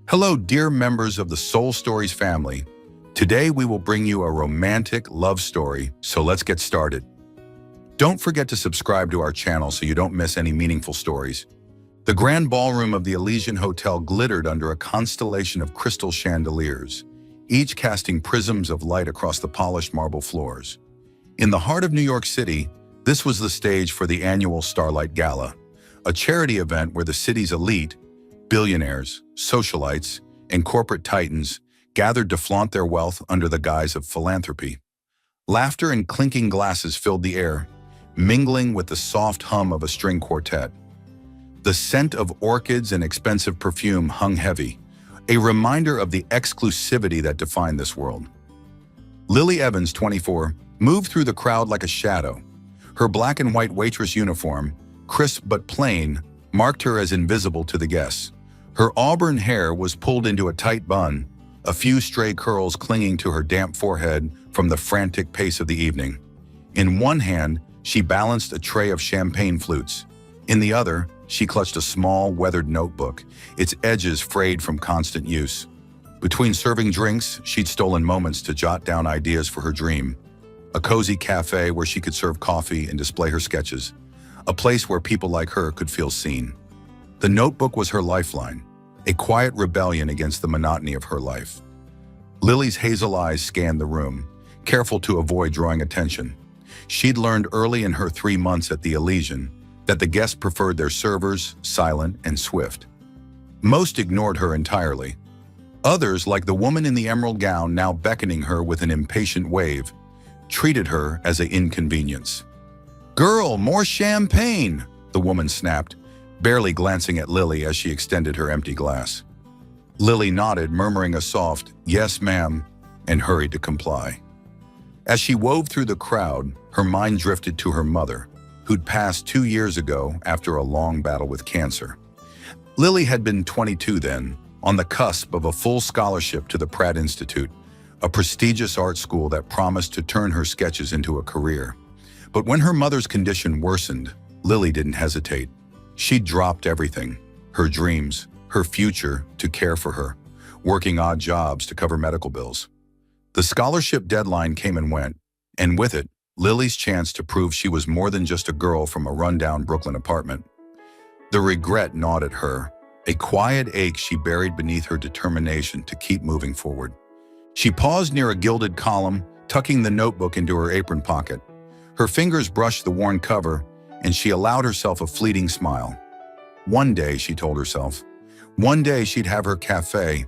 Hello, dear members of the Soul Stories family. Today we will bring you a romantic love story, so let's get started. Don't forget to subscribe to our channel so you don't miss any meaningful stories. The grand ballroom of the Elysian Hotel glittered under a constellation of crystal chandeliers, each casting prisms of light across the polished marble floors. In the heart of New York City, this was the stage for the annual Starlight Gala, a charity event where the city's elite, billionaires, socialites, and corporate titans gathered to flaunt their wealth under the guise of philanthropy. Laughter and clinking glasses filled the air, mingling with the soft hum of a string quartet. The scent of orchids and expensive perfume hung heavy, a reminder of the exclusivity that defined this world. Lily Evans, 24, moved through the crowd like a shadow. Her black and white waitress uniform, crisp but plain, marked her as invisible to the guests. Her auburn hair was pulled into a tight bun, a few stray curls clinging to her damp forehead from the frantic pace of the evening. In one hand, she balanced a tray of champagne flutes. In the other, she clutched a small, weathered notebook, its edges frayed from constant use. Between serving drinks, she'd stolen moments to jot down ideas for her dream. A cozy cafe where she could serve coffee and display her sketches. A place where people like her could feel seen. The notebook was her lifeline, a quiet rebellion against the monotony of her life. Lily's hazel eyes scanned the room, careful to avoid drawing attention. She'd learned early in her 3 months at the Elysian that the guests preferred their servers silent and swift. Most ignored her entirely. Others, like the woman in the emerald gown now beckoning her with an impatient wave, treated her as an inconvenience. "Girl, more champagne!" the woman snapped, barely glancing at Lily as she extended her empty glass. Lily nodded, murmuring a soft, "Yes, ma'am," and hurried to comply. As she wove through the crowd, her mind drifted to her mother, who'd passed 2 years ago after a long battle with cancer. Lily had been 22 then, on the cusp of a full scholarship to the Pratt Institute, a prestigious art school that promised to turn her sketches into a career. But when her mother's condition worsened, Lily didn't hesitate. She'd dropped everything, her dreams, her future, to care for her, working odd jobs to cover medical bills. The scholarship deadline came and went, and with it, Lily's chance to prove she was more than just a girl from a rundown Brooklyn apartment. The regret gnawed at her, a quiet ache she buried beneath her determination to keep moving forward. She paused near a gilded column, tucking the notebook into her apron pocket. Her fingers brushed the worn cover, and she allowed herself a fleeting smile. One day, she told herself, one day she'd have her cafe,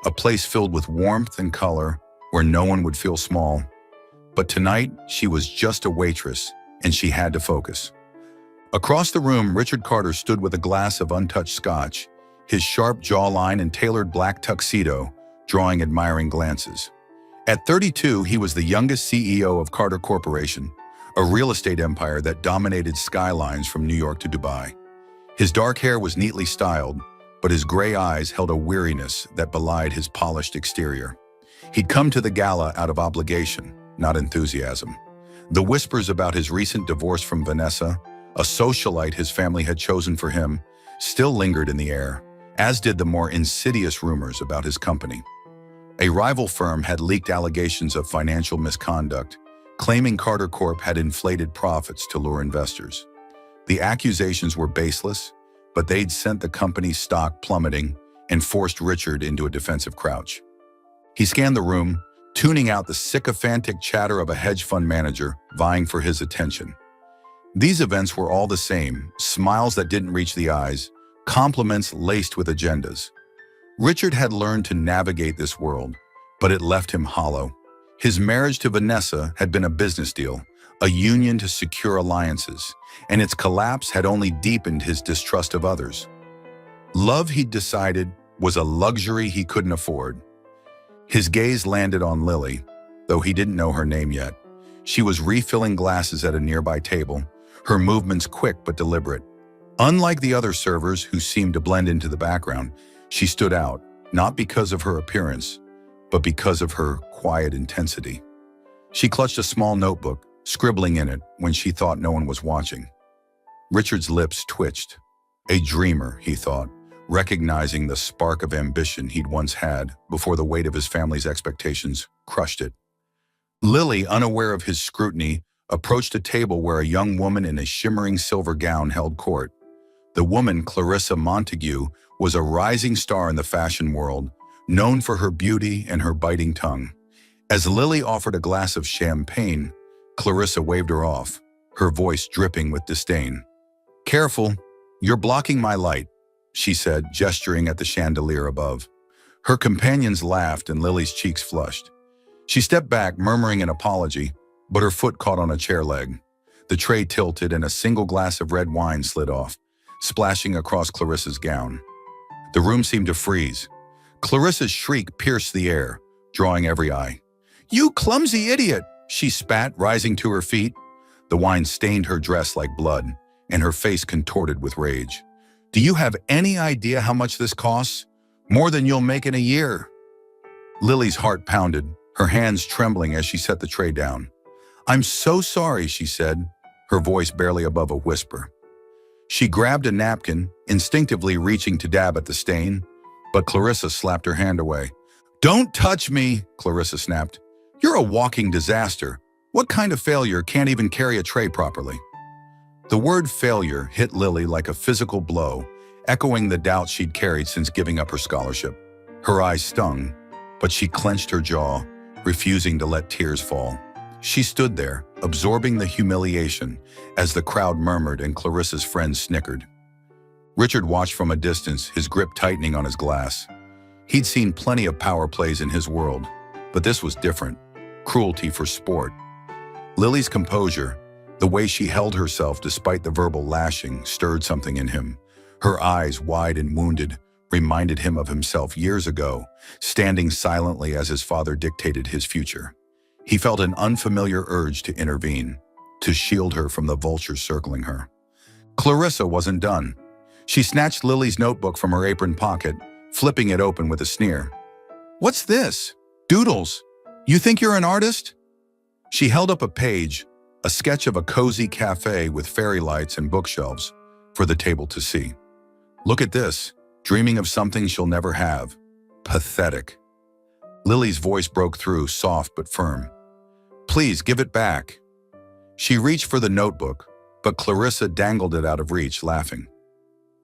a place filled with warmth and color where no one would feel small. But tonight, she was just a waitress, and she had to focus. Across the room, Richard Carter stood with a glass of untouched scotch, his sharp jawline and tailored black tuxedo drawing admiring glances. At 32, he was the youngest CEO of Carter Corporation, a real estate empire that dominated skylines from New York to Dubai. His dark hair was neatly styled, but his gray eyes held a weariness that belied his polished exterior. He'd come to the gala out of obligation, not enthusiasm. The whispers about his recent divorce from Vanessa, a socialite his family had chosen for him, still lingered in the air, as did the more insidious rumors about his company. A rival firm had leaked allegations of financial misconduct, claiming Carter Corp had inflated profits to lure investors. The accusations were baseless, but they'd sent the company's stock plummeting and forced Richard into a defensive crouch. He scanned the room, tuning out the sycophantic chatter of a hedge fund manager vying for his attention. These events were all the same, smiles that didn't reach the eyes, compliments laced with agendas. Richard had learned to navigate this world, but it left him hollow. His marriage to Vanessa had been a business deal, a union to secure alliances, and its collapse had only deepened his distrust of others. Love, he'd decided, was a luxury he couldn't afford. His gaze landed on Lily, though he didn't know her name yet. She was refilling glasses at a nearby table, her movements quick but deliberate. Unlike the other servers who seemed to blend into the background, she stood out, not because of her appearance, but because of her quiet intensity. She clutched a small notebook, scribbling in it when she thought no one was watching. Richard's lips twitched. A dreamer, he thought, recognizing the spark of ambition he'd once had before the weight of his family's expectations crushed it. Lily, unaware of his scrutiny, approached a table where a young woman in a shimmering silver gown held court. The woman, Clarissa Montague, was a rising star in the fashion world, known for her beauty and her biting tongue. As Lily offered a glass of champagne, Clarissa waved her off, her voice dripping with disdain. "Careful, you're blocking my light," she said, gesturing at the chandelier above. Her companions laughed and Lily's cheeks flushed. She stepped back, murmuring an apology, but her foot caught on a chair leg. The tray tilted and a single glass of red wine slid off, splashing across Clarissa's gown. The room seemed to freeze. Clarissa's shriek pierced the air, drawing every eye. "You clumsy idiot!" she spat, rising to her feet. The wine stained her dress like blood, and her face contorted with rage. "Do you have any idea how much this costs? More than you'll make in a year." Lily's heart pounded, her hands trembling as she set the tray down. "I'm so sorry," she said, her voice barely above a whisper. She grabbed a napkin, instinctively reaching to dab at the stain, but Clarissa slapped her hand away. "Don't touch me," Clarissa snapped. "You're a walking disaster. What kind of failure can't even carry a tray properly?" The word failure hit Lily like a physical blow, echoing the doubts she'd carried since giving up her scholarship. Her eyes stung, but she clenched her jaw, refusing to let tears fall. She stood there, absorbing the humiliation, as the crowd murmured and Clarissa's friends snickered. Richard watched from a distance, his grip tightening on his glass. He'd seen plenty of power plays in his world, but this was different. Cruelty for sport. Lily's composure, the way she held herself despite the verbal lashing, stirred something in him. Her eyes, wide and wounded, reminded him of himself years ago, standing silently as his father dictated his future. He felt an unfamiliar urge to intervene, to shield her from the vultures circling her. Clarissa wasn't done. She snatched Lily's notebook from her apron pocket, flipping it open with a sneer. "What's this? Doodles? You think you're an artist?" She held up a page, a sketch of a cozy cafe with fairy lights and bookshelves, for the table to see. "Look at this, dreaming of something she'll never have. Pathetic." Lily's voice broke through, soft but firm. "Please, give it back." She reached for the notebook, but Clarissa dangled it out of reach, laughing.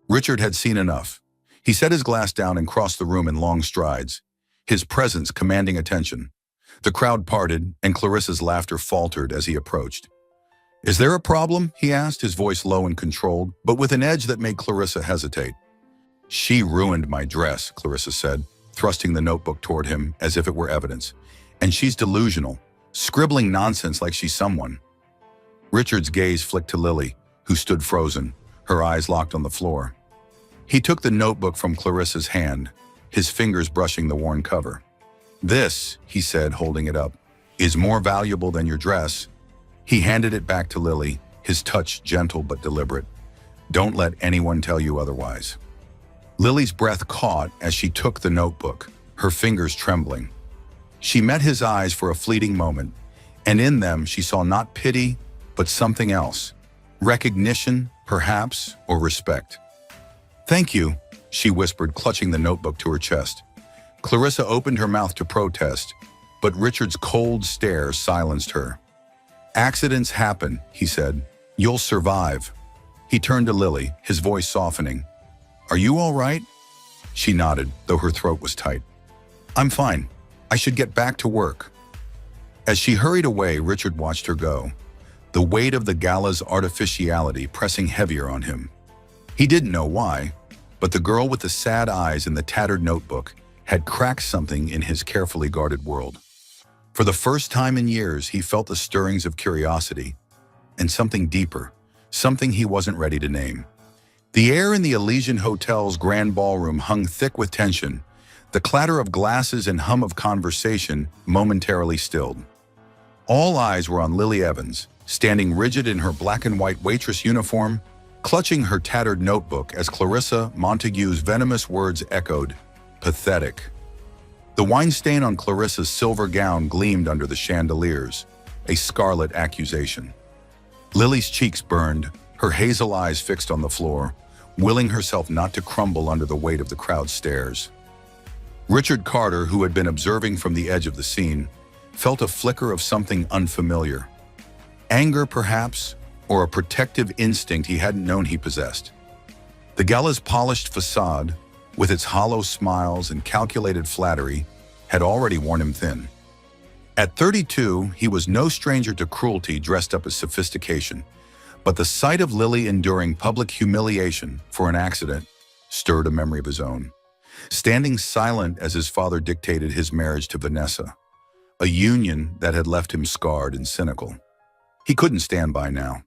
Richard had seen enough. He set his glass down and crossed the room in long strides, his presence commanding attention. The crowd parted, and Clarissa's laughter faltered as he approached. "Is there a problem?" he asked, his voice low and controlled, but with an edge that made Clarissa hesitate. "She ruined my dress," Clarissa said, thrusting the notebook toward him as if it were evidence. "And she's delusional, scribbling nonsense like she's someone." Richard's gaze flicked to Lily, who stood frozen, her eyes locked on the floor. He took the notebook from Clarissa's hand, his fingers brushing the worn cover. "This," he said, holding it up, "is more valuable than your dress." He handed it back to Lily, his touch gentle but deliberate. "Don't let anyone tell you otherwise." Lily's breath caught as she took the notebook, her fingers trembling. She met his eyes for a fleeting moment, and in them she saw not pity, but something else. Recognition, perhaps, or respect. "Thank you," she whispered, clutching the notebook to her chest. Clarissa opened her mouth to protest, but Richard's cold stare silenced her. "Accidents happen," he said. "You'll survive." He turned to Lily, his voice softening. "Are you all right?" She nodded, though her throat was tight. "I'm fine. I should get back to work." As she hurried away, Richard watched her go, the weight of the gala's artificiality pressing heavier on him. He didn't know why, but the girl with the sad eyes and the tattered notebook had cracked something in his carefully guarded world. For the first time in years, he felt the stirrings of curiosity, and something deeper, something he wasn't ready to name. The air in the Elysian Hotel's grand ballroom hung thick with tension, the clatter of glasses and hum of conversation momentarily stilled. All eyes were on Lily Evans, standing rigid in her black and white waitress uniform, clutching her tattered notebook as Clarissa Montague's venomous words echoed, "Pathetic." The wine stain on Clarissa's silver gown gleamed under the chandeliers, a scarlet accusation. Lily's cheeks burned, her hazel eyes fixed on the floor, willing herself not to crumble under the weight of the crowd's stares. Richard Carter, who had been observing from the edge of the scene, felt a flicker of something unfamiliar. Anger, perhaps, or a protective instinct he hadn't known he possessed. The gala's polished facade, with its hollow smiles and calculated flattery, had already worn him thin. At 32, he was no stranger to cruelty dressed up as sophistication, but the sight of Lily enduring public humiliation for an accident stirred a memory of his own. Standing silent as his father dictated his marriage to Vanessa, a union that had left him scarred and cynical. He couldn't stand by now.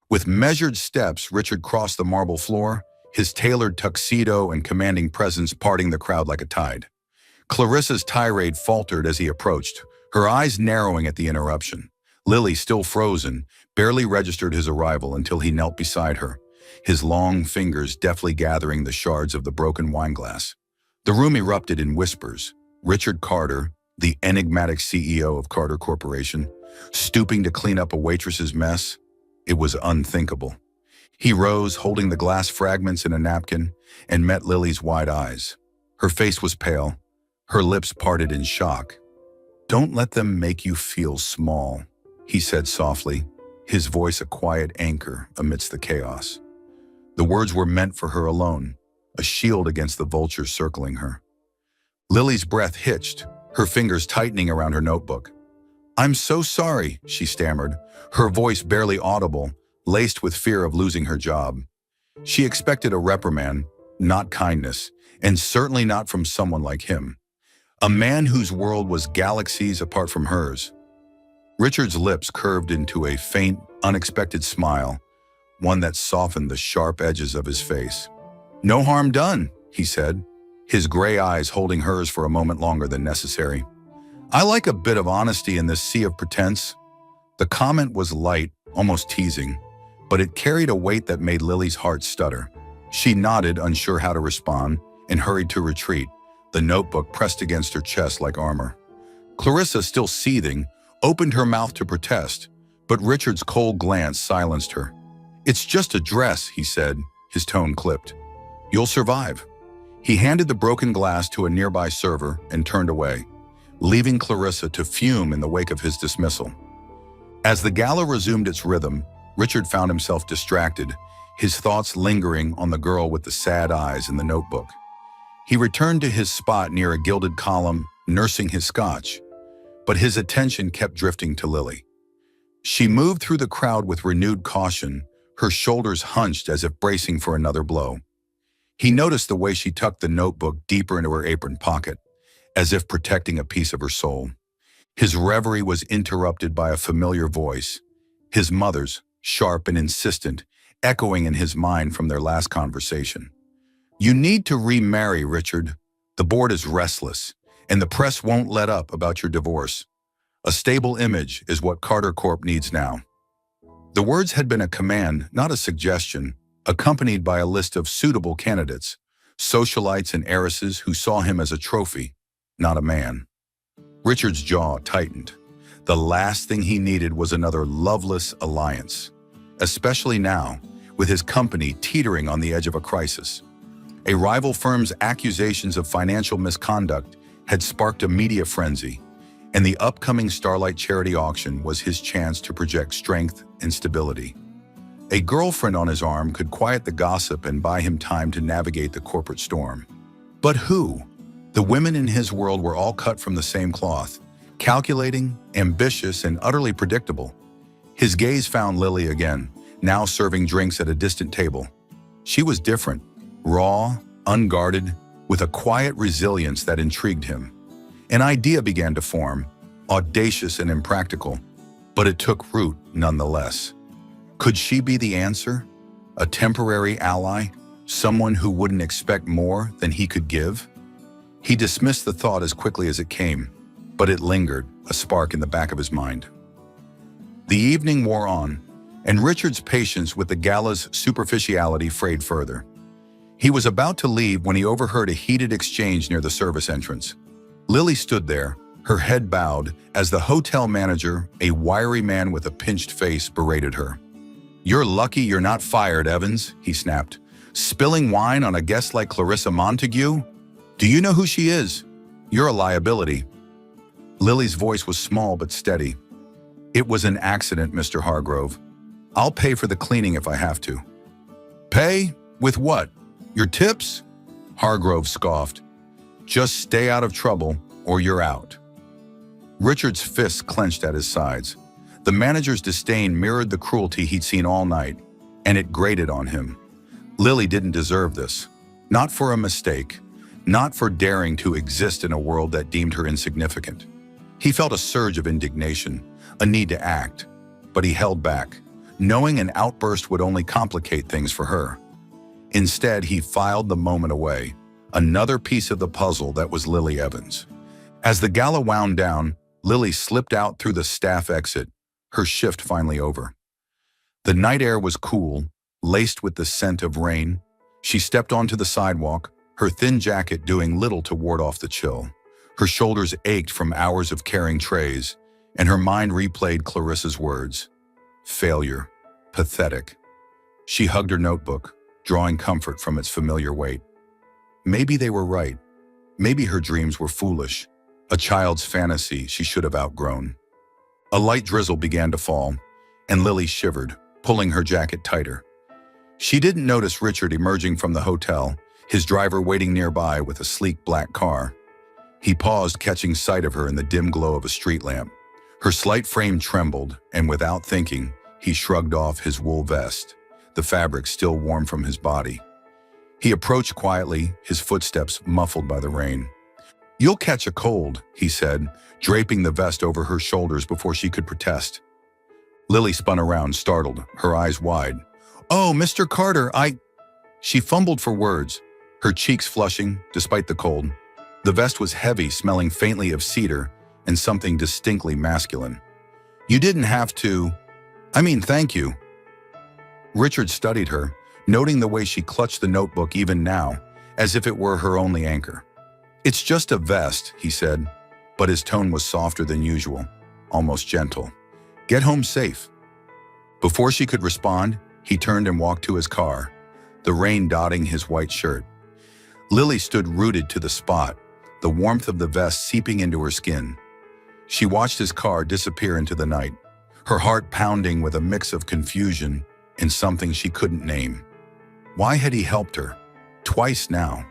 With measured steps, Richard crossed the marble floor, his tailored tuxedo and commanding presence parting the crowd like a tide. Clarissa's tirade faltered as he approached, her eyes narrowing at the interruption. Lily, still frozen, barely registered his arrival until he knelt beside her, his long fingers deftly gathering the shards of the broken wineglass. The room erupted in whispers. Richard Carter, the enigmatic CEO of Carter Corporation, stooping to clean up a waitress's mess. It was unthinkable. He rose, holding the glass fragments in a napkin, and met Lily's wide eyes. Her face was pale, her lips parted in shock. "Don't let them make you feel small," he said softly, his voice a quiet anchor amidst the chaos. The words were meant for her alone, a shield against the vultures circling her. Lily's breath hitched, her fingers tightening around her notebook. "I'm so sorry," she stammered, her voice barely audible, laced with fear of losing her job. She expected a reprimand, not kindness, and certainly not from someone like him. A man whose world was galaxies apart from hers. Richard's lips curved into a faint, unexpected smile, one that softened the sharp edges of his face. "No harm done," he said, his gray eyes holding hers for a moment longer than necessary. "I like a bit of honesty in this sea of pretense." The comment was light, almost teasing, but it carried a weight that made Lily's heart stutter. She nodded, unsure how to respond, and hurried to retreat, the notebook pressed against her chest like armor. Clarissa, still seething, opened her mouth to protest, but Richard's cold glance silenced her. "It's just a dress," he said, his tone clipped. "You'll survive." He handed the broken glass to a nearby server and turned away, leaving Clarissa to fume in the wake of his dismissal. As the gala resumed its rhythm, Richard found himself distracted, his thoughts lingering on the girl with the sad eyes in the notebook. He returned to his spot near a gilded column, nursing his scotch, but his attention kept drifting to Lily. She moved through the crowd with renewed caution, her shoulders hunched as if bracing for another blow. He noticed the way she tucked the notebook deeper into her apron pocket, as if protecting a piece of her soul. His reverie was interrupted by a familiar voice, his mother's, sharp and insistent, echoing in his mind from their last conversation. "You need to remarry, Richard. The board is restless, and the press won't let up about your divorce. A stable image is what Carter Corp needs now." The words had been a command, not a suggestion, accompanied by a list of suitable candidates, socialites and heiresses who saw him as a trophy, not a man. Richard's jaw tightened. The last thing he needed was another loveless alliance, especially now, with his company teetering on the edge of a crisis. A rival firm's accusations of financial misconduct had sparked a media frenzy, and the upcoming Starlight charity auction was his chance to project strength and stability. A girlfriend on his arm could quiet the gossip and buy him time to navigate the corporate storm. But who? The women in his world were all cut from the same cloth, calculating, ambitious, and utterly predictable. His gaze found Lily again, now serving drinks at a distant table. She was different, raw, unguarded, with a quiet resilience that intrigued him. An idea began to form, audacious and impractical, but it took root nonetheless. Could she be the answer? A temporary ally? Someone who wouldn't expect more than he could give? He dismissed the thought as quickly as it came, but it lingered, a spark in the back of his mind. The evening wore on, and Richard's patience with the gala's superficiality frayed further. He was about to leave when he overheard a heated exchange near the service entrance. Lily stood there, her head bowed, as the hotel manager, a wiry man with a pinched face, berated her. "You're lucky you're not fired, Evans," he snapped, Spilling wine on a guest like Clarissa Montague? Do you know who she is? You're a liability. Lily's voice was small but steady. It was an accident, Mr. Hargrove. I'll pay for the cleaning if I have to. Pay? With what? Your tips? Hargrove scoffed. Just stay out of trouble or you're out. Richard's fists clenched at his sides. The manager's disdain mirrored the cruelty he'd seen all night, and it grated on him. Lily didn't deserve this. Not for a mistake. Not for daring to exist in a world that deemed her insignificant. He felt a surge of indignation, a need to act, but he held back, knowing an outburst would only complicate things for her. Instead, he filed the moment away, another piece of the puzzle that was Lily Evans. As the gala wound down, Lily slipped out through the staff exit, her shift finally over. The night air was cool, laced with the scent of rain. She stepped onto the sidewalk, her thin jacket doing little to ward off the chill. Her shoulders ached from hours of carrying trays, and her mind replayed Clarissa's words. Failure. Pathetic. She hugged her notebook, drawing comfort from its familiar weight. Maybe they were right. Maybe her dreams were foolish, a child's fantasy she should have outgrown. A light drizzle began to fall, and Lily shivered, pulling her jacket tighter. She didn't notice Richard emerging from the hotel, his driver waiting nearby with a sleek black car. He paused, catching sight of her in the dim glow of a street lamp. Her slight frame trembled, and without thinking, he shrugged off his wool vest, the fabric still warm from his body. He approached quietly, his footsteps muffled by the rain. "You'll catch a cold," he said, draping the vest over her shoulders before she could protest. Lily spun around, startled, her eyes wide. "Oh, Mr. Carter, She fumbled for words, her cheeks flushing despite the cold. The vest was heavy, smelling faintly of cedar and something distinctly masculine. "You didn't have to. Thank you." Richard studied her, noting the way she clutched the notebook even now, as if it were her only anchor. "It's just a vest," he said, but his tone was softer than usual, almost gentle. "Get home safe." Before she could respond, he turned and walked to his car, the rain dotting his white shirt. Lily stood rooted to the spot, the warmth of the vest seeping into her skin. She watched his car disappear into the night, her heart pounding with a mix of confusion and something she couldn't name. Why had he helped her? Twice now.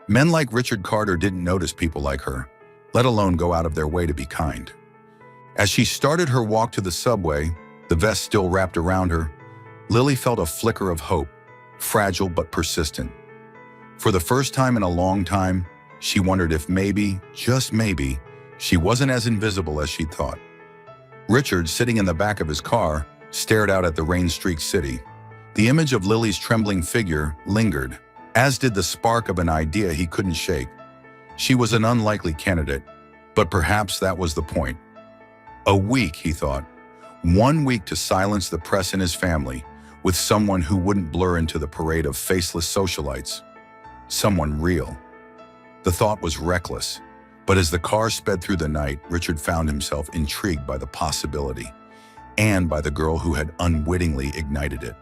Men like Richard Carter didn't notice people like her, let alone go out of their way to be kind. As she started her walk to the subway, the vest still wrapped around her, Lily felt a flicker of hope, fragile but persistent. For the first time in a long time, she wondered if maybe, just maybe, she wasn't as invisible as she'd thought. Richard, sitting in the back of his car, stared out at the rain-streaked city. The image of Lily's trembling figure lingered, as did the spark of an idea he couldn't shake. She was an unlikely candidate, but perhaps that was the point. A week, he thought. 1 week to silence the press in his family, with someone who wouldn't blur into the parade of faceless socialites. Someone real. The thought was reckless, but as the car sped through the night, Richard found himself intrigued by the possibility, and by the girl who had unwittingly ignited it.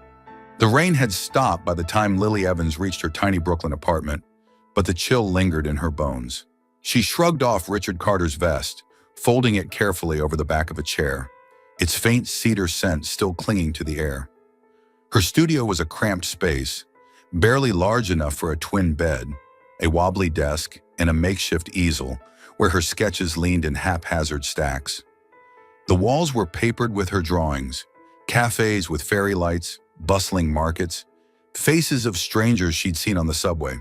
The rain had stopped by the time Lily Evans reached her tiny Brooklyn apartment, but the chill lingered in her bones. She shrugged off Richard Carter's vest, folding it carefully over the back of a chair, its faint cedar scent still clinging to the air. Her studio was a cramped space, barely large enough for a twin bed, a wobbly desk, and a makeshift easel where her sketches leaned in haphazard stacks. The walls were papered with her drawings, cafes with fairy lights, bustling markets, faces of strangers she'd seen on the subway.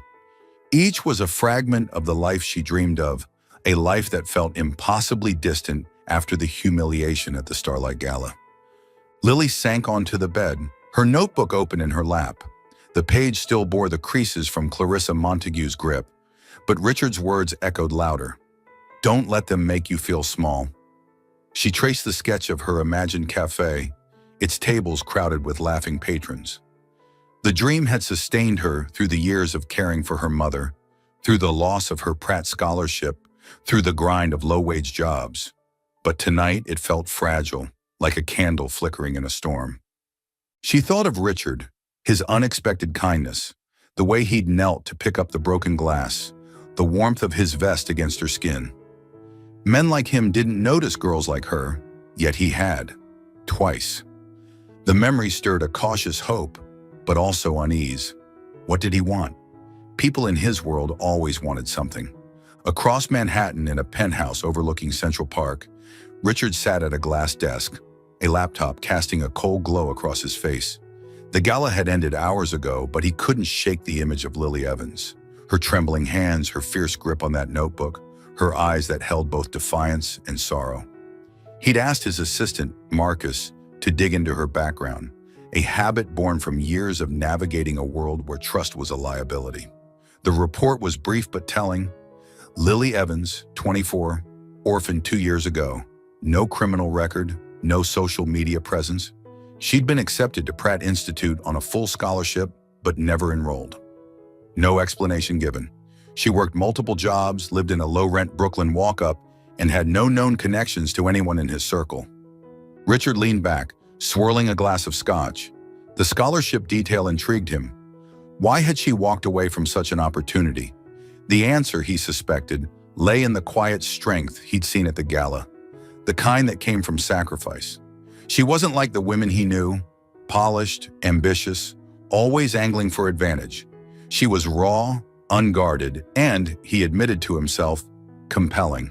Each was a fragment of the life she dreamed of, a life that felt impossibly distant after the humiliation at the Starlight Gala. Lily sank onto the bed, her notebook open in her lap. The page still bore the creases from Clarissa Montague's grip, but Richard's words echoed louder. "Don't let them make you feel small." She traced the sketch of her imagined cafe, its tables crowded with laughing patrons. The dream had sustained her through the years of caring for her mother, through the loss of her Pratt scholarship, through the grind of low-wage jobs. But tonight it felt fragile, like a candle flickering in a storm. She thought of Richard, his unexpected kindness, The way he'd knelt to pick up the broken glass, the warmth of his vest against her skin. Men like him didn't notice girls like her, yet he had. Twice. The memory stirred a cautious hope, but also unease. What did he want? People in his world always wanted something. Across Manhattan in a penthouse overlooking Central Park, Richard sat at a glass desk, a laptop casting a cold glow across his face. The gala had ended hours ago, but he couldn't shake the image of Lily Evans. Her trembling hands, her fierce grip on that notebook, her eyes that held both defiance and sorrow. He'd asked his assistant, Marcus, to dig into her background, a habit born from years of navigating a world where trust was a liability. The report was brief but telling. Lily Evans, 24, orphaned 2 years ago. No criminal record, no social media presence. She'd been accepted to Pratt Institute on a full scholarship, but never enrolled. No explanation given. She worked multiple jobs, lived in a low-rent Brooklyn walk-up, and had no known connections to anyone in his circle. Richard leaned back, swirling a glass of scotch. The scholarship detail intrigued him. Why had she walked away from such an opportunity? The answer, he suspected, lay in the quiet strength he'd seen at the gala, the kind that came from sacrifice. She wasn't like the women he knew, polished, ambitious, always angling for advantage. She was raw, unguarded, and, he admitted to himself, compelling.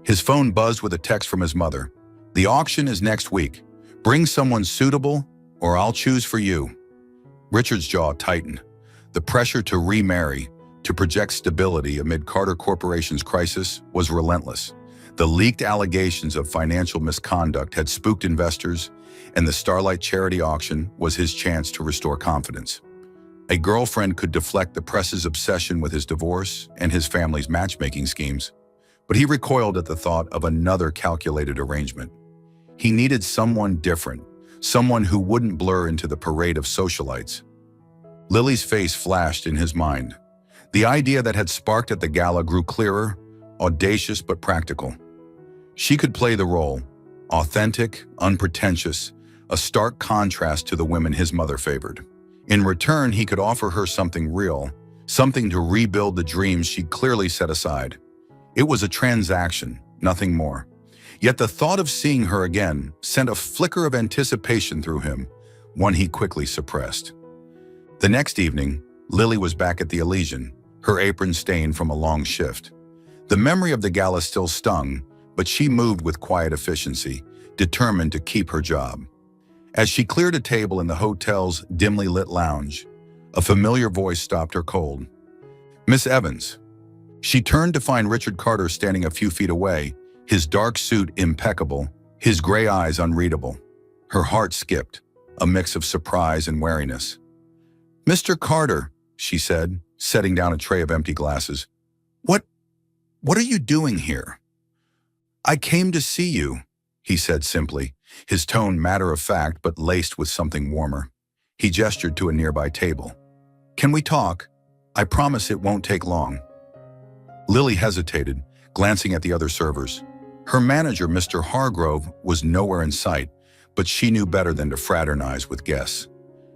His phone buzzed with a text from his mother. "The auction is next week. Bring someone suitable, or I'll choose for you." Richard's jaw tightened. The pressure to remarry, to project stability amid Carter Corporation's crisis, was relentless. The leaked allegations of financial misconduct had spooked investors, and the Starlight charity auction was his chance to restore confidence. A girlfriend could deflect the press's obsession with his divorce and his family's matchmaking schemes, but he recoiled at the thought of another calculated arrangement. He needed someone different, someone who wouldn't blur into the parade of socialites. Lily's face flashed in his mind. The idea that had sparked at the gala grew clearer, audacious but practical. She could play the role, authentic, unpretentious, a stark contrast to the women his mother favored. In return, he could offer her something real, something to rebuild the dreams she'd clearly set aside. It was a transaction, nothing more. Yet the thought of seeing her again sent a flicker of anticipation through him, one he quickly suppressed. The next evening, Lily was back at the Elysian, her apron stained from a long shift. The memory of the gala still stung, but she moved with quiet efficiency, determined to keep her job. As she cleared a table in the hotel's dimly lit lounge, a familiar voice stopped her cold. "Miss Evans." She turned to find Richard Carter standing a few feet away, his dark suit impeccable, his gray eyes unreadable. Her heart skipped, a mix of surprise and wariness. "Mr. Carter," she said, setting down a tray of empty glasses. What are you doing here?" "I came to see you," he said simply, his tone matter-of-fact but laced with something warmer. He gestured to a nearby table. "Can we talk? I promise it won't take long." Lily hesitated, glancing at the other servers. Her manager, Mr. Hargrove, was nowhere in sight, but she knew better than to fraternize with guests.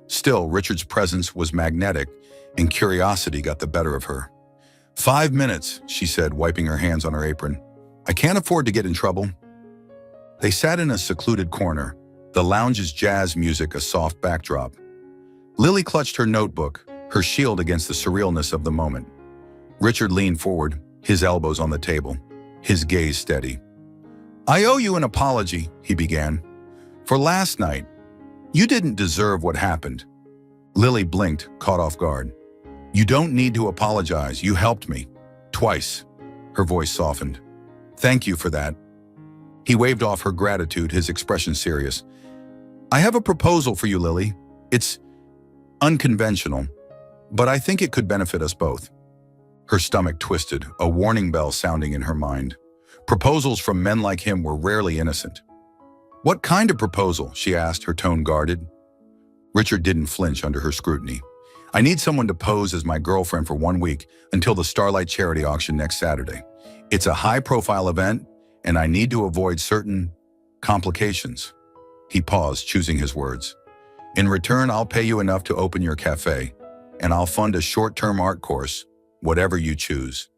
Still, Richard's presence was magnetic, and curiosity got the better of her. "5 minutes," she said, wiping her hands on her apron. "I can't afford to get in trouble." They sat in a secluded corner, the lounge's jazz music a soft backdrop. Lily clutched her notebook, her shield against the surrealness of the moment. Richard leaned forward, his elbows on the table, his gaze steady. "I owe you an apology," he began. "For last night. You didn't deserve what happened." Lily blinked, caught off guard. "You don't need to apologize. You helped me. Twice." Her voice softened. "Thank you for that." He waved off her gratitude, his expression serious. "I have a proposal for you, Lily. It's unconventional, but I think it could benefit us both." Her stomach twisted, a warning bell sounding in her mind. Proposals from men like him were rarely innocent. "What kind of proposal?" she asked, her tone guarded. Richard didn't flinch under her scrutiny. "I need someone to pose as my girlfriend for 1 week until the Starlight charity auction next Saturday. It's a high-profile event, and I need to avoid certain complications." He paused, choosing his words. "In return, I'll pay you enough to open your cafe." and I'll fund a short-term art course, whatever you choose,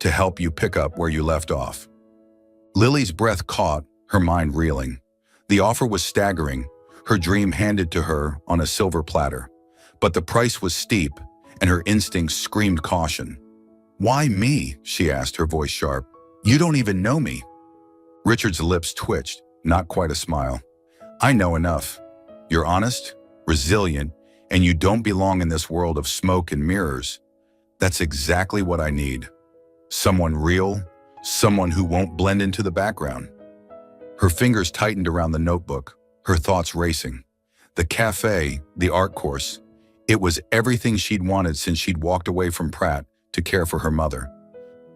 to help you pick up where you left off." Lily's breath caught, her mind reeling. The offer was staggering, her dream handed to her on a silver platter. But the price was steep, and her instincts screamed caution. "Why me?" she asked, her voice sharp. "You don't even know me." Richard's lips twitched, not quite a smile. "I know enough. You're honest, resilient, and you don't belong in this world of smoke and mirrors. That's exactly what I need. Someone real, someone who won't blend into the background." Her fingers tightened around the notebook, her thoughts racing. The cafe, the art course, it was everything she'd wanted since she'd walked away from Pratt to care for her mother.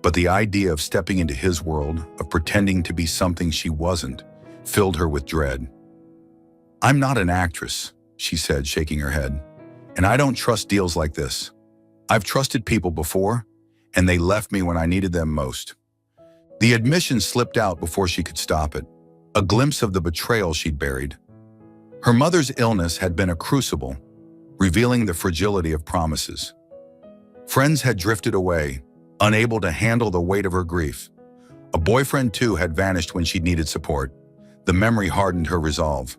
But the idea of stepping into his world, of pretending to be something she wasn't, filled her with dread. "I'm not an actress," she said, shaking her head, "and I don't trust deals like this. I've trusted people before, and they left me when I needed them most." The admission slipped out before she could stop it, a glimpse of the betrayal she'd buried. Her mother's illness had been a crucible, revealing the fragility of promises. Friends had drifted away, unable to handle the weight of her grief. A boyfriend, too, had vanished when she'd needed support. The memory hardened her resolve.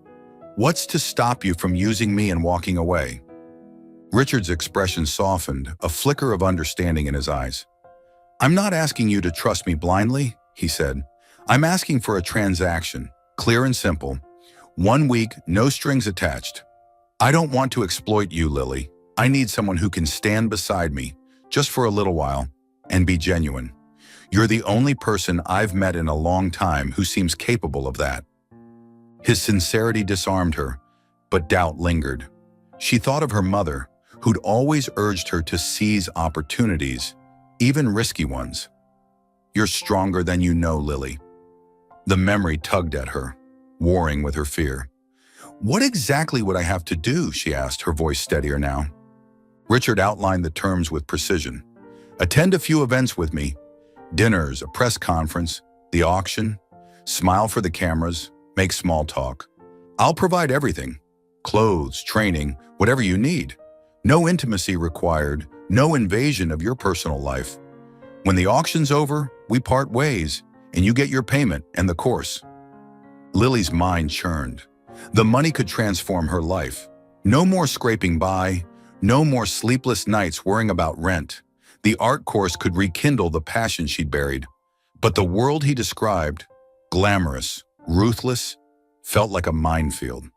"What's to stop you from using me and walking away?" Richard's expression softened, a flicker of understanding in his eyes. "I'm not asking you to trust me blindly," he said. "I'm asking for a transaction, clear and simple. 1 week, no strings attached. I don't want to exploit you, Lily. I need someone who can stand beside me, just for a little while, and be genuine. You're the only person I've met in a long time who seems capable of that." His sincerity disarmed her, but doubt lingered. She thought of her mother, who'd always urged her to seize opportunities, even risky ones. "You're stronger than you know, Lily." The memory tugged at her, warring with her fear. "What exactly would I have to do?" she asked, her voice steadier now. Richard outlined the terms with precision. "Attend a few events with me. Dinners, a press conference, the auction. Smile for the cameras, make small talk. I'll provide everything. Clothes, training, whatever you need. No intimacy required, no invasion of your personal life. When the auction's over, we part ways, and you get your payment and the course." Lily's mind churned. The money could transform her life. No more scraping by, no more sleepless nights worrying about rent. The art course could rekindle the passion she'd buried. But the world he described, glamorous, ruthless, felt like a minefield.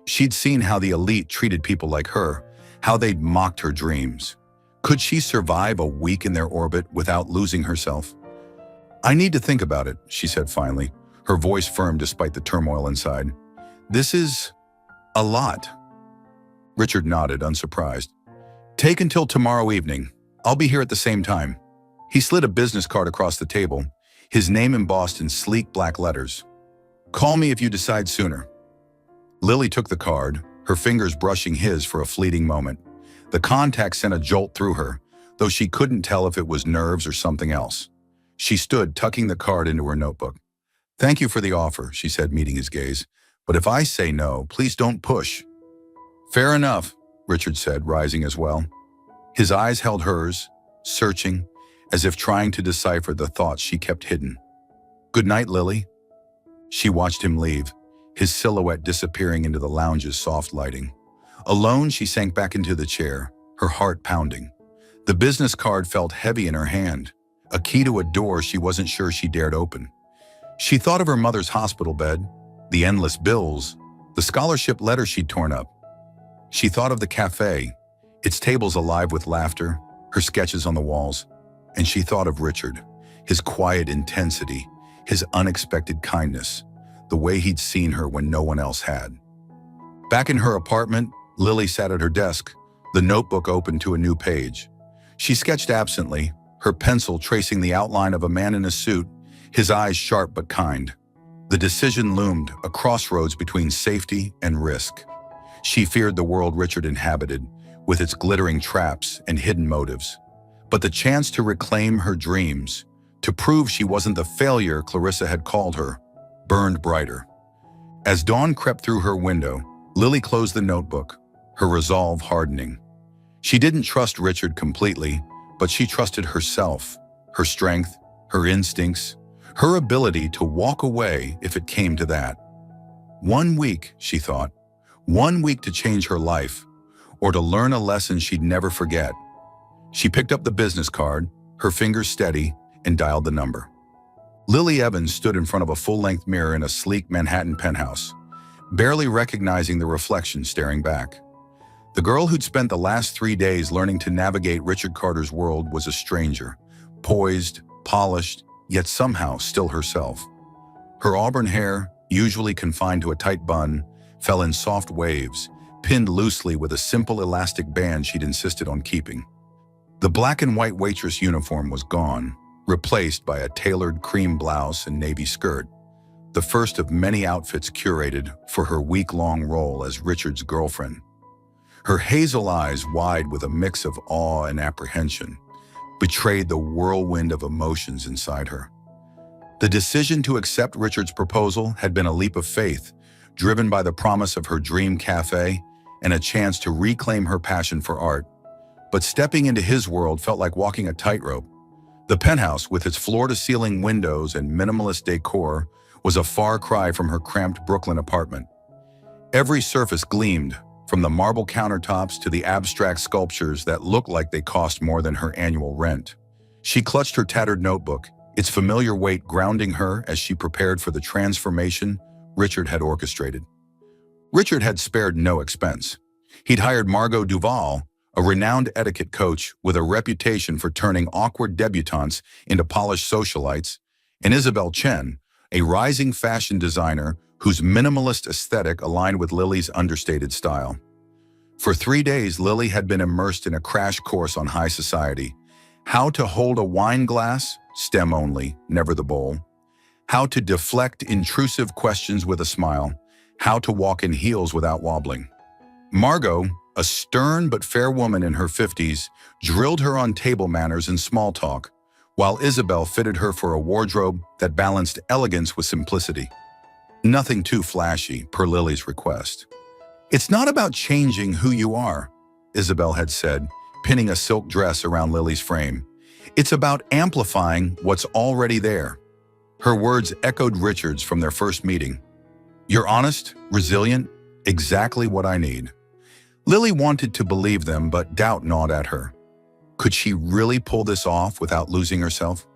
She'd seen how the elite treated people like her, how they'd mocked her dreams. Could she survive a week in their orbit without losing herself? "I need to think about it," she said finally, her voice firm despite the turmoil inside. "This is a lot." Richard nodded, unsurprised. "Take until tomorrow evening. I'll be here at the same time." He slid a business card across the table, his name embossed in sleek black letters. "Call me if you decide sooner." Lily took the card, her fingers brushing his for a fleeting moment. The contact sent a jolt through her, though she couldn't tell if it was nerves or something else. She stood, tucking the card into her notebook. "Thank you for the offer," she said, meeting his gaze. "But if I say no, please don't push." "Fair enough," Richard said, rising as well. His eyes held hers, searching, as if trying to decipher the thoughts she kept hidden. "Good night, Lily." She watched him leave, his silhouette disappearing into the lounge's soft lighting. Alone, she sank back into the chair, her heart pounding. The business card felt heavy in her hand, a key to a door she wasn't sure she dared open. She thought of her mother's hospital bed, the endless bills, the scholarship letter she'd torn up. She thought of the cafe, its tables alive with laughter, her sketches on the walls. And she thought of Richard, his quiet intensity, his unexpected kindness, the way he'd seen her when no one else had. Back in her apartment, Lily sat at her desk, the notebook open to a new page. She sketched absently, her pencil tracing the outline of a man in a suit, his eyes sharp but kind. The decision loomed, a crossroads between safety and risk. She feared the world Richard inhabited, with its glittering traps and hidden motives. But the chance to reclaim her dreams, to prove she wasn't the failure Clarissa had called her, burned brighter. As dawn crept through her window, Lily closed the notebook, her resolve hardening. She didn't trust Richard completely, but she trusted herself, her strength, her instincts, her ability to walk away if it came to that. 1 week, she thought. 1 week to change her life, or to learn a lesson she'd never forget. She picked up the business card, her fingers steady, and dialed the number. Lily Evans stood in front of a full-length mirror in a sleek Manhattan penthouse, barely recognizing the reflection staring back. The girl who'd spent the last 3 days learning to navigate Richard Carter's world was a stranger, poised, polished, yet somehow still herself. Her auburn hair, usually confined to a tight bun, fell in soft waves, pinned loosely with a simple elastic band she'd insisted on keeping. The black and white waitress uniform was gone, replaced by a tailored cream blouse and navy skirt, the first of many outfits curated for her week-long role as Richard's girlfriend. Her hazel eyes, wide with a mix of awe and apprehension, betrayed the whirlwind of emotions inside her. The decision to accept Richard's proposal had been a leap of faith, driven by the promise of her dream cafe and a chance to reclaim her passion for art. But stepping into his world felt like walking a tightrope. The penthouse, with its floor-to-ceiling windows and minimalist decor, was a far cry from her cramped Brooklyn apartment. Every surface gleamed, from the marble countertops to the abstract sculptures that looked like they cost more than her annual rent. She clutched her tattered notebook, its familiar weight grounding her as she prepared for the transformation Richard had orchestrated. Richard had spared no expense. He'd hired Margot Duval, a renowned etiquette coach with a reputation for turning awkward debutantes into polished socialites, and Isabel Chen, a rising fashion designer whose minimalist aesthetic aligned with Lily's understated style. For 3 days, Lily had been immersed in a crash course on high society: how to hold a wine glass, stem only, never the bowl; how to deflect intrusive questions with a smile; how to walk in heels without wobbling. Margot, a stern but fair woman in her 50s, drilled her on table manners and small talk, while Isabel fitted her for a wardrobe that balanced elegance with simplicity. Nothing too flashy, per Lily's request. "It's not about changing who you are," Isabel had said, pinning a silk dress around Lily's frame. "It's about amplifying what's already there." Her words echoed Richard's from their first meeting. "You're honest, resilient, exactly what I need." Lily wanted to believe them, but doubt gnawed at her. Could she really pull this off without losing herself?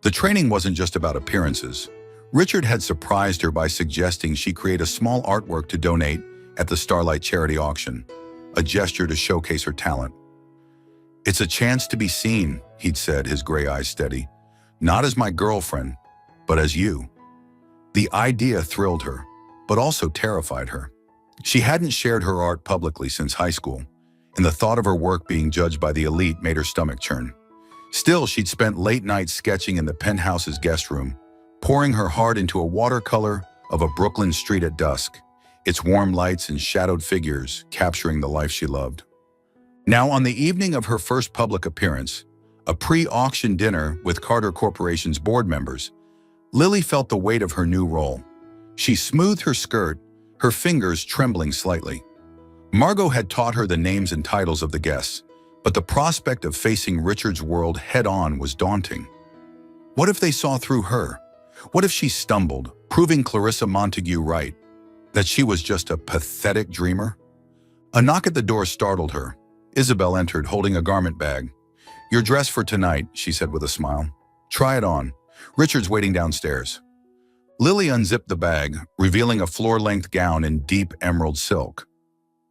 The training wasn't just about appearances. Richard had surprised her by suggesting she create a small artwork to donate at the Starlight charity auction, a gesture to showcase her talent. "It's a chance to be seen," he'd said, his gray eyes steady. "Not as my girlfriend, but as you." The idea thrilled her, but also terrified her. She hadn't shared her art publicly since high school, and the thought of her work being judged by the elite made her stomach churn. Still, she'd spent late nights sketching in the penthouse's guest room, pouring her heart into a watercolor of a Brooklyn street at dusk, its warm lights and shadowed figures capturing the life she loved. Now, on the evening of her first public appearance, a pre-auction dinner with Carter Corporation's board members, Lily felt the weight of her new role. She smoothed her skirt, her fingers trembling slightly. Margot had taught her the names and titles of the guests, but the prospect of facing Richard's world head-on was daunting. What if they saw through her? What if she stumbled, proving Clarissa Montague right, that she was just a pathetic dreamer? A knock at the door startled her. Isabel entered, holding a garment bag. "Your dress for tonight," she said with a smile. "Try it on. Richard's waiting downstairs." Lily unzipped the bag, revealing a floor-length gown in deep emerald silk.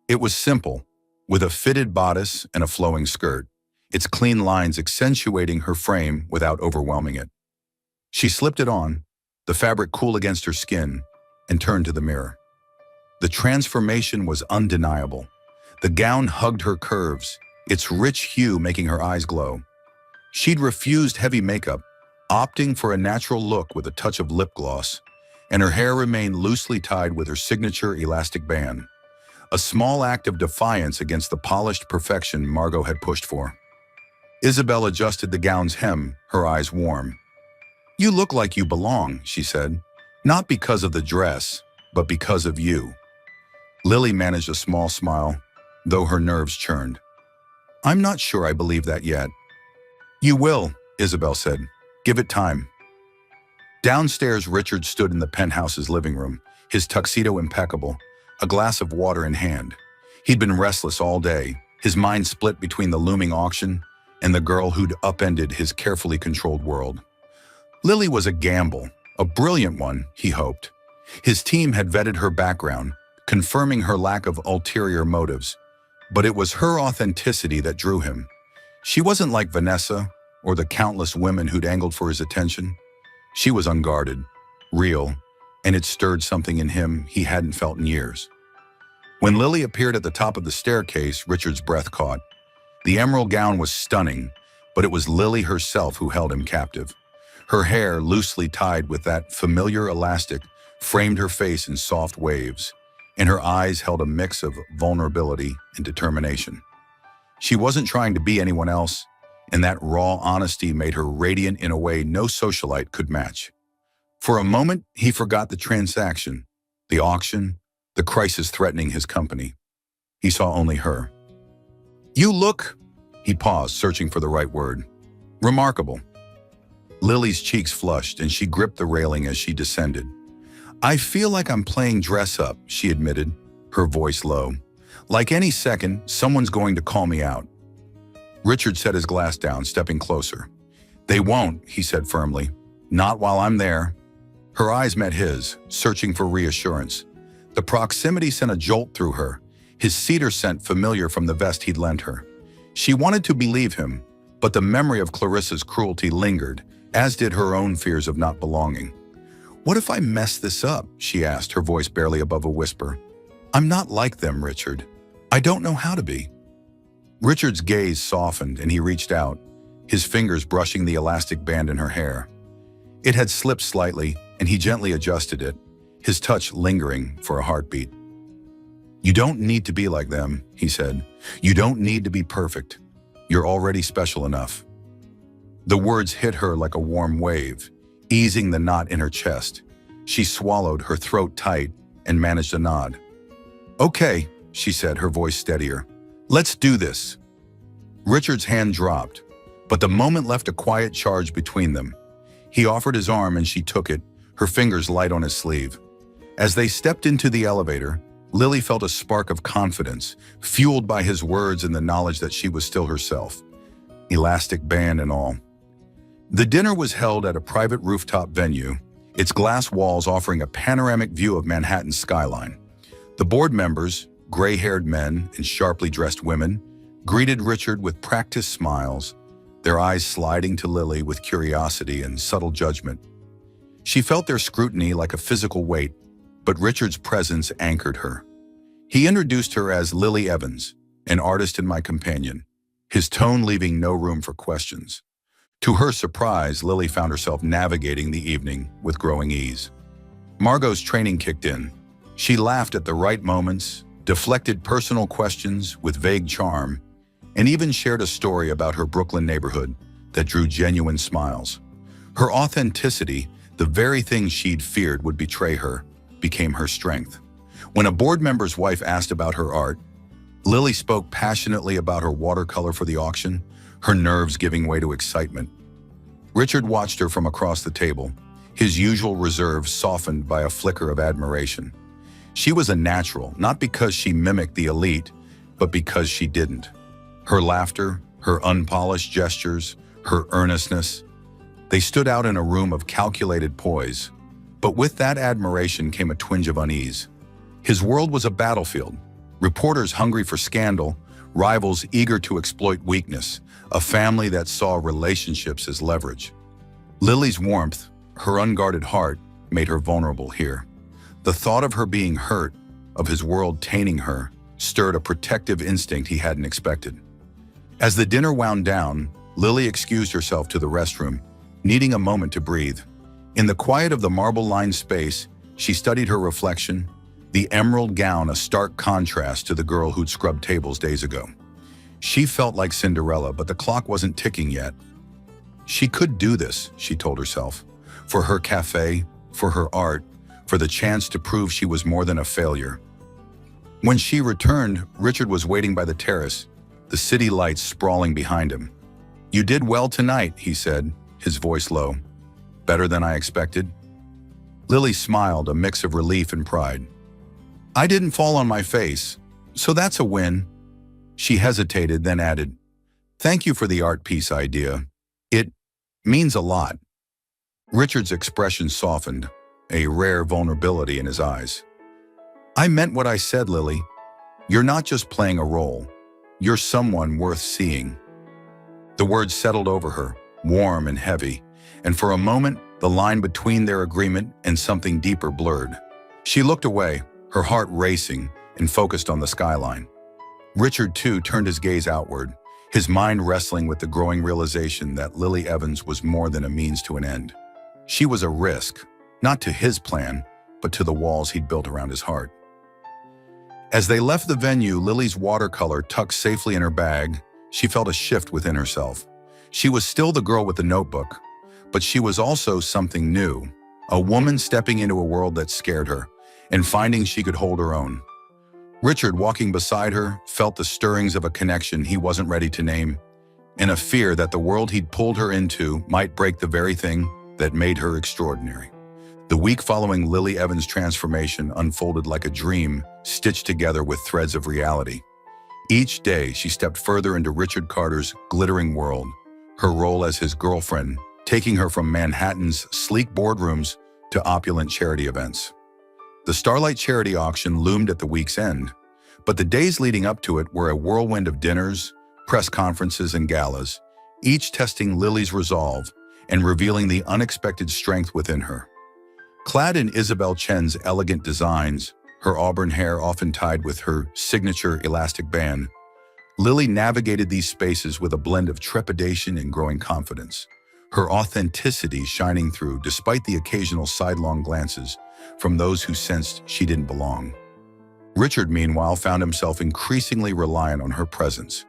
It was simple, with a fitted bodice and a flowing skirt, its clean lines accentuating her frame without overwhelming it. She slipped it on, the fabric cool against her skin, and turned to the mirror. The transformation was undeniable. The gown hugged her curves, its rich hue making her eyes glow. She'd refused heavy makeup, opting for a natural look with a touch of lip gloss, and her hair remained loosely tied with her signature elastic band, a small act of defiance against the polished perfection Margot had pushed for. Isabel adjusted the gown's hem, her eyes warm. "You look like you belong," she said, "not because of the dress, but because of you." Lily managed a small smile, though her nerves churned. I'm not sure I believe that yet. You will, Isabel said. Give it time. Downstairs, Richard stood in the penthouse's living room, his tuxedo impeccable, a glass of water in hand. He'd been restless all day, his mind split between the looming auction and the girl who'd upended his carefully controlled world. Lily was a gamble, a brilliant one, he hoped. His team had vetted her background, confirming her lack of ulterior motives, but it was her authenticity that drew him. She wasn't like Vanessa or the countless women who'd angled for his attention. She was unguarded, real, and it stirred something in him he hadn't felt in years. When Lily appeared at the top of the staircase, Richard's breath caught. The emerald gown was stunning, but it was Lily herself who held him captive. Her hair, loosely tied with that familiar elastic, framed her face in soft waves, and her eyes held a mix of vulnerability and determination. She wasn't trying to be anyone else, and that raw honesty made her radiant in a way no socialite could match. For a moment, he forgot the transaction, the auction, the crisis threatening his company. He saw only her. You look, he paused, searching for the right word. Remarkable. Lily's cheeks flushed, and she gripped the railing as she descended. I feel like I'm playing dress up, she admitted, her voice low. Like any second, someone's going to call me out. Richard set his glass down, stepping closer. They won't, he said firmly. Not while I'm there. Her eyes met his, searching for reassurance. The proximity sent a jolt through her, his cedar scent familiar from the vest he'd lent her. She wanted to believe him, but the memory of Clarissa's cruelty lingered, as did her own fears of not belonging. What if I mess this up? She asked, her voice barely above a whisper. I'm not like them, Richard. I don't know how to be. Richard's gaze softened and he reached out, his fingers brushing the elastic band in her hair. It had slipped slightly and he gently adjusted it, his touch lingering for a heartbeat. You don't need to be like them, he said. You don't need to be perfect. You're already special enough. The words hit her like a warm wave, easing the knot in her chest. She swallowed, her throat tight, and managed a nod. Okay, she said, her voice steadier. Let's do this. Richard's hand dropped, but the moment left a quiet charge between them. He offered his arm and she took it, her fingers light on his sleeve. As they stepped into the elevator, Lily felt a spark of confidence, fueled by his words and the knowledge that she was still herself. Elastic band and all. The dinner was held at a private rooftop venue, its glass walls offering a panoramic view of Manhattan's skyline. The board members, gray-haired men and sharply dressed women, greeted Richard with practiced smiles, their eyes sliding to Lily with curiosity and subtle judgment. She felt their scrutiny like a physical weight, but Richard's presence anchored her. He introduced her as Lily Evans, an artist and my companion, his tone leaving no room for questions. To her surprise, Lily found herself navigating the evening with growing ease. Margot's training kicked in. She laughed at the right moments, deflected personal questions with vague charm, and even shared a story about her Brooklyn neighborhood that drew genuine smiles. Her authenticity, the very thing she'd feared would betray her, became her strength. When a board member's wife asked about her art, Lily spoke passionately about her watercolor for the auction, her nerves giving way to excitement. Richard watched her from across the table, his usual reserve softened by a flicker of admiration. She was a natural, not because she mimicked the elite, but because she didn't. Her laughter, her unpolished gestures, her earnestness, they stood out in a room of calculated poise. But with that admiration came a twinge of unease. His world was a battlefield, reporters hungry for scandal, rivals eager to exploit weakness, a family that saw relationships as leverage. Lily's warmth, her unguarded heart, made her vulnerable here. The thought of her being hurt, of his world tainting her, stirred a protective instinct he hadn't expected. As the dinner wound down, Lily excused herself to the restroom, needing a moment to breathe. In the quiet of the marble-lined space, she studied her reflection, the emerald gown a stark contrast to the girl who'd scrubbed tables days ago. She felt like Cinderella, but the clock wasn't ticking yet. She could do this, she told herself, for her cafe, for her art, for the chance to prove she was more than a failure. When she returned, Richard was waiting by the terrace, the city lights sprawling behind him. "You did well tonight," he said, his voice low. "Better than I expected." Lily smiled, a mix of relief and pride. "I didn't fall on my face, so that's a win." She hesitated, then added, "Thank you for the art piece idea. It means a lot." Richard's expression softened, a rare vulnerability in his eyes. "I meant what I said, Lily. You're not just playing a role. You're someone worth seeing." The words settled over her, warm and heavy, and for a moment, the line between their agreement and something deeper blurred. She looked away, her heart racing, and focused on the skyline. Richard, too, turned his gaze outward, his mind wrestling with the growing realization that Lily Evans was more than a means to an end. She was a risk, not to his plan, but to the walls he'd built around his heart. As they left the venue, Lily's watercolor tucked safely in her bag, she felt a shift within herself. She was still the girl with the notebook, but she was also something new, a woman stepping into a world that scared her and finding she could hold her own. Richard, walking beside her, felt the stirrings of a connection he wasn't ready to name, and a fear that the world he'd pulled her into might break the very thing that made her extraordinary. The week following Lily Evans' transformation unfolded like a dream, stitched together with threads of reality. Each day, she stepped further into Richard Carter's glittering world, her role as his girlfriend, taking her from Manhattan's sleek boardrooms to opulent charity events. The Starlight Charity Auction loomed at the week's end, but the days leading up to it were a whirlwind of dinners, press conferences, and galas, each testing Lily's resolve and revealing the unexpected strength within her. Clad in Isabel Chen's elegant designs, her auburn hair often tied with her signature elastic band, Lily navigated these spaces with a blend of trepidation and growing confidence, her authenticity shining through despite the occasional sidelong glances from those who sensed she didn't belong. Richard, meanwhile, found himself increasingly reliant on her presence.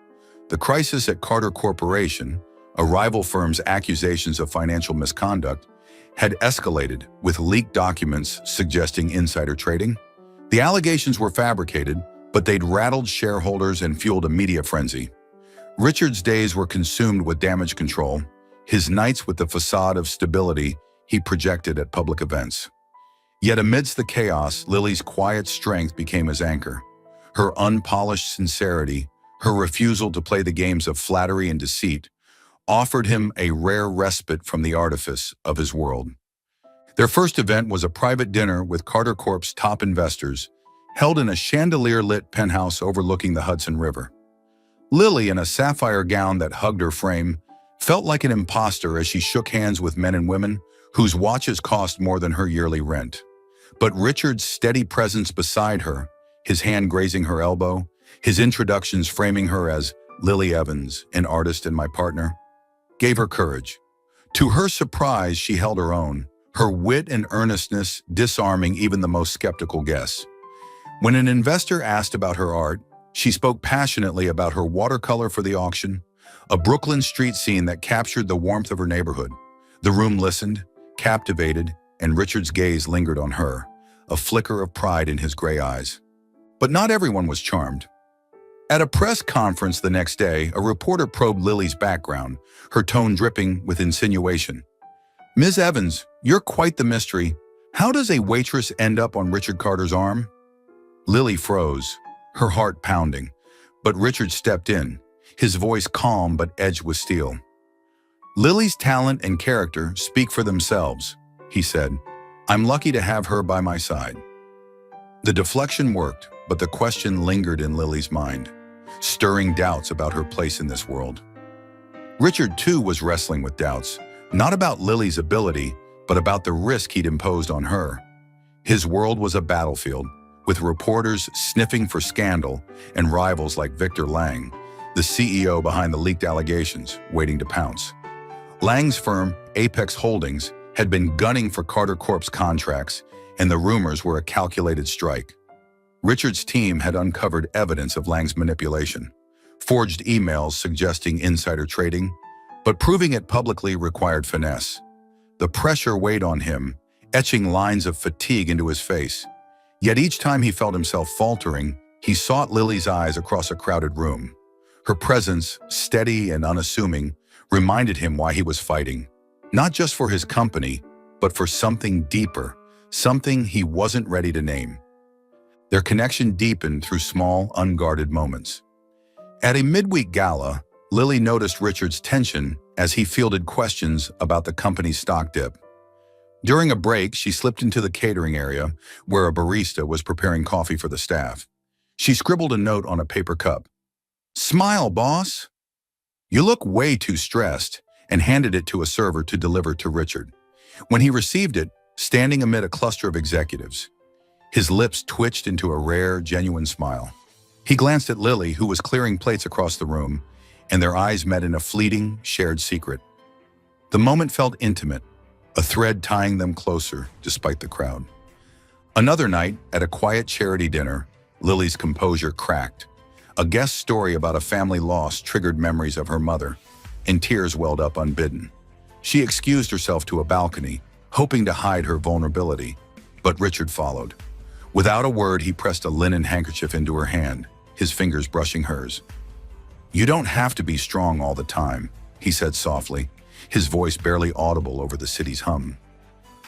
The crisis at Carter Corporation, a rival firm's accusations of financial misconduct, had escalated, with leaked documents suggesting insider trading. The allegations were fabricated, but they'd rattled shareholders and fueled a media frenzy. Richard's days were consumed with damage control, his nights with the facade of stability he projected at public events. Yet amidst the chaos, Lily's quiet strength became his anchor. Her unpolished sincerity, her refusal to play the games of flattery and deceit, offered him a rare respite from the artifice of his world. Their first event was a private dinner with Carter Corp's top investors, held in a chandelier-lit penthouse overlooking the Hudson River. Lily, in a sapphire gown that hugged her frame, felt like an imposter as she shook hands with men and women whose watches cost more than her yearly rent. But Richard's steady presence beside her, his hand grazing her elbow, his introductions framing her as Lily Evans, an artist and my partner, gave her courage. To her surprise, she held her own, her wit and earnestness disarming even the most skeptical guests. When an investor asked about her art, she spoke passionately about her watercolor for the auction, a Brooklyn street scene that captured the warmth of her neighborhood. The room listened, captivated, and Richard's gaze lingered on her, a flicker of pride in his gray eyes. But not everyone was charmed. At a press conference the next day, a reporter probed Lily's background, her tone dripping with insinuation. "Ms. Evans, you're quite the mystery. How does a waitress end up on Richard Carter's arm?" Lily froze, her heart pounding, but Richard stepped in, his voice calm but edged with steel. "Lily's talent and character speak for themselves," he said. "I'm lucky to have her by my side." The deflection worked, but the question lingered in Lily's mind, stirring doubts about her place in this world. Richard, too, was wrestling with doubts, not about Lily's ability, but about the risk he'd imposed on her. His world was a battlefield, with reporters sniffing for scandal and rivals like Victor Lang, the CEO behind the leaked allegations, waiting to pounce. Lang's firm, Apex Holdings, had been gunning for Carter Corp's contracts, and the rumors were a calculated strike. Richard's team had uncovered evidence of Lang's manipulation, forged emails suggesting insider trading, but proving it publicly required finesse. The pressure weighed on him, etching lines of fatigue into his face. Yet each time he felt himself faltering, he sought Lily's eyes across a crowded room. Her presence, steady and unassuming, reminded him why he was fighting. Not just for his company, but for something deeper, something he wasn't ready to name. Their connection deepened through small, unguarded moments. At a midweek gala, Lily noticed Richard's tension as he fielded questions about the company's stock dip. During a break, she slipped into the catering area where a barista was preparing coffee for the staff. She scribbled a note on a paper cup. "Smile, boss. You look way too stressed," and handed it to a server to deliver to Richard. When he received it, standing amid a cluster of executives, his lips twitched into a rare, genuine smile. He glanced at Lily, who was clearing plates across the room, and their eyes met in a fleeting, shared secret. The moment felt intimate, a thread tying them closer despite the crowd. Another night, at a quiet charity dinner, Lily's composure cracked. A guest story about a family loss triggered memories of her mother, and tears welled up unbidden. She excused herself to a balcony, hoping to hide her vulnerability, but Richard followed. Without a word, he pressed a linen handkerchief into her hand, his fingers brushing hers. "You don't have to be strong all the time," he said softly, his voice barely audible over the city's hum.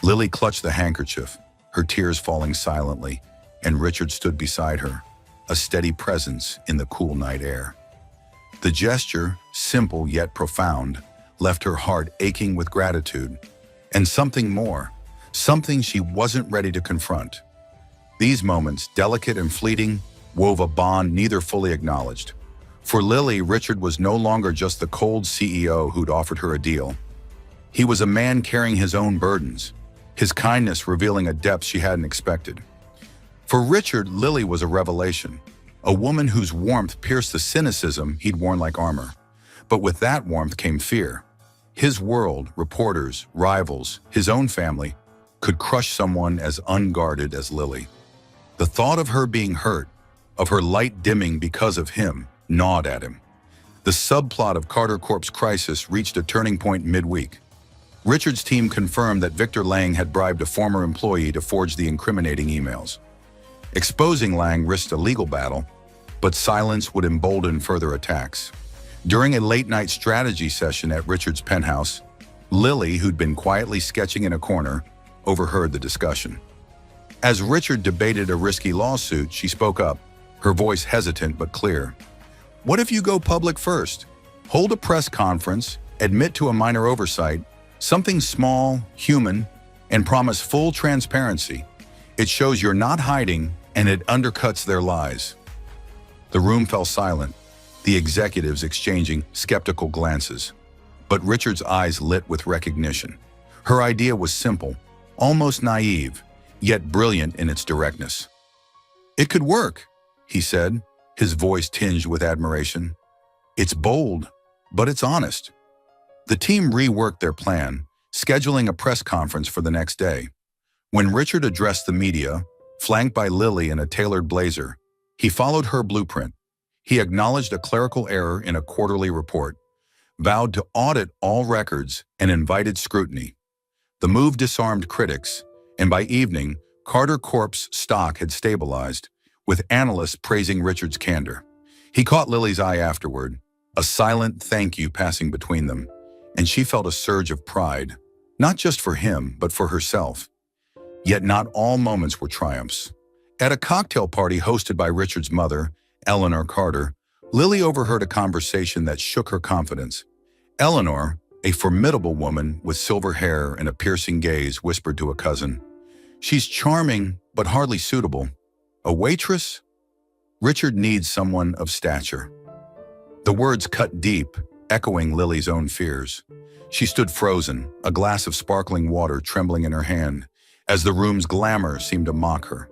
Lily clutched the handkerchief, her tears falling silently, and Richard stood beside her, a steady presence in the cool night air. The gesture, simple yet profound, left her heart aching with gratitude, and something more, something she wasn't ready to confront. These moments, delicate and fleeting, wove a bond neither fully acknowledged. For Lily, Richard was no longer just the cold CEO who'd offered her a deal. He was a man carrying his own burdens, his kindness revealing a depth she hadn't expected. For Richard, Lily was a revelation, a woman whose warmth pierced the cynicism he'd worn like armor. But with that warmth came fear. His world, reporters, rivals, his own family, could crush someone as unguarded as Lily. The thought of her being hurt, of her light dimming because of him, gnawed at him. The subplot of Carter Corp's crisis reached a turning point midweek. Richard's team confirmed that Victor Lang had bribed a former employee to forge the incriminating emails. Exposing Lang risked a legal battle, but silence would embolden further attacks. During a late-night strategy session at Richard's penthouse, Lily, who'd been quietly sketching in a corner, overheard the discussion. As Richard debated a risky lawsuit, she spoke up, her voice hesitant but clear. "What if you go public first? Hold a press conference, admit to a minor oversight, something small, human, and promise full transparency. It shows you're not hiding, and it undercuts their lies." The room fell silent, the executives exchanging skeptical glances. But Richard's eyes lit with recognition. Her idea was simple, almost naive, yet brilliant in its directness. "It could work," he said, his voice tinged with admiration. "It's bold, but it's honest." The team reworked their plan, scheduling a press conference for the next day. When Richard addressed the media, flanked by Lily in a tailored blazer, he followed her blueprint. He acknowledged a clerical error in a quarterly report, vowed to audit all records, and invited scrutiny. The move disarmed critics, and by evening, Carter Corp's stock had stabilized, with analysts praising Richard's candor. He caught Lily's eye afterward, a silent thank you passing between them, and she felt a surge of pride, not just for him, but for herself. Yet not all moments were triumphs. At a cocktail party hosted by Richard's mother, Eleanor Carter, Lily overheard a conversation that shook her confidence. Eleanor, a formidable woman with silver hair and a piercing gaze, whispered to a cousin, "She's charming, but hardly suitable. A waitress? Richard needs someone of stature." The words cut deep, echoing Lily's own fears. She stood frozen, a glass of sparkling water trembling in her hand, as the room's glamour seemed to mock her.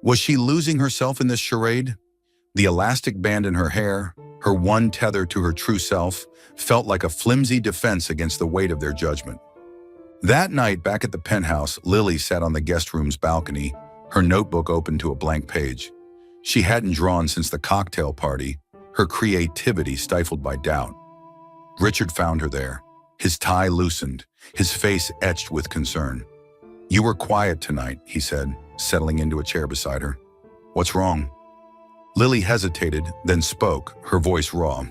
Was she losing herself in this charade? The elastic band in her hair, her one tether to her true self, felt like a flimsy defense against the weight of their judgment. That night, back at the penthouse, Lily sat on the guest room's balcony, her notebook open to a blank page. She hadn't drawn since the cocktail party, her creativity stifled by doubt. Richard found her there, his tie loosened, his face etched with concern. "You were quiet tonight," he said, settling into a chair beside her. "What's wrong?" Lily hesitated, then spoke, her voice raw.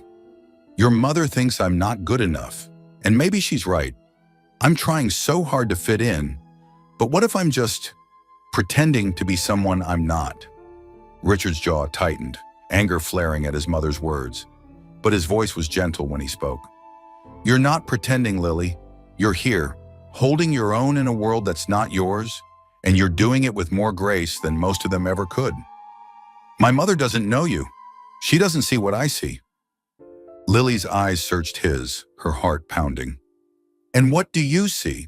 Your mother thinks I'm not good enough, and maybe she's right. I'm trying so hard to fit in, but what if I'm just pretending to be someone I'm not? Richard's jaw tightened, anger flaring at his mother's words, but his voice was gentle when he spoke. You're not pretending, Lily. You're here, holding your own in a world that's not yours, and you're doing it with more grace than most of them ever could. My mother doesn't know you. She doesn't see what I see. Lily's eyes searched his, her heart pounding. And what do you see?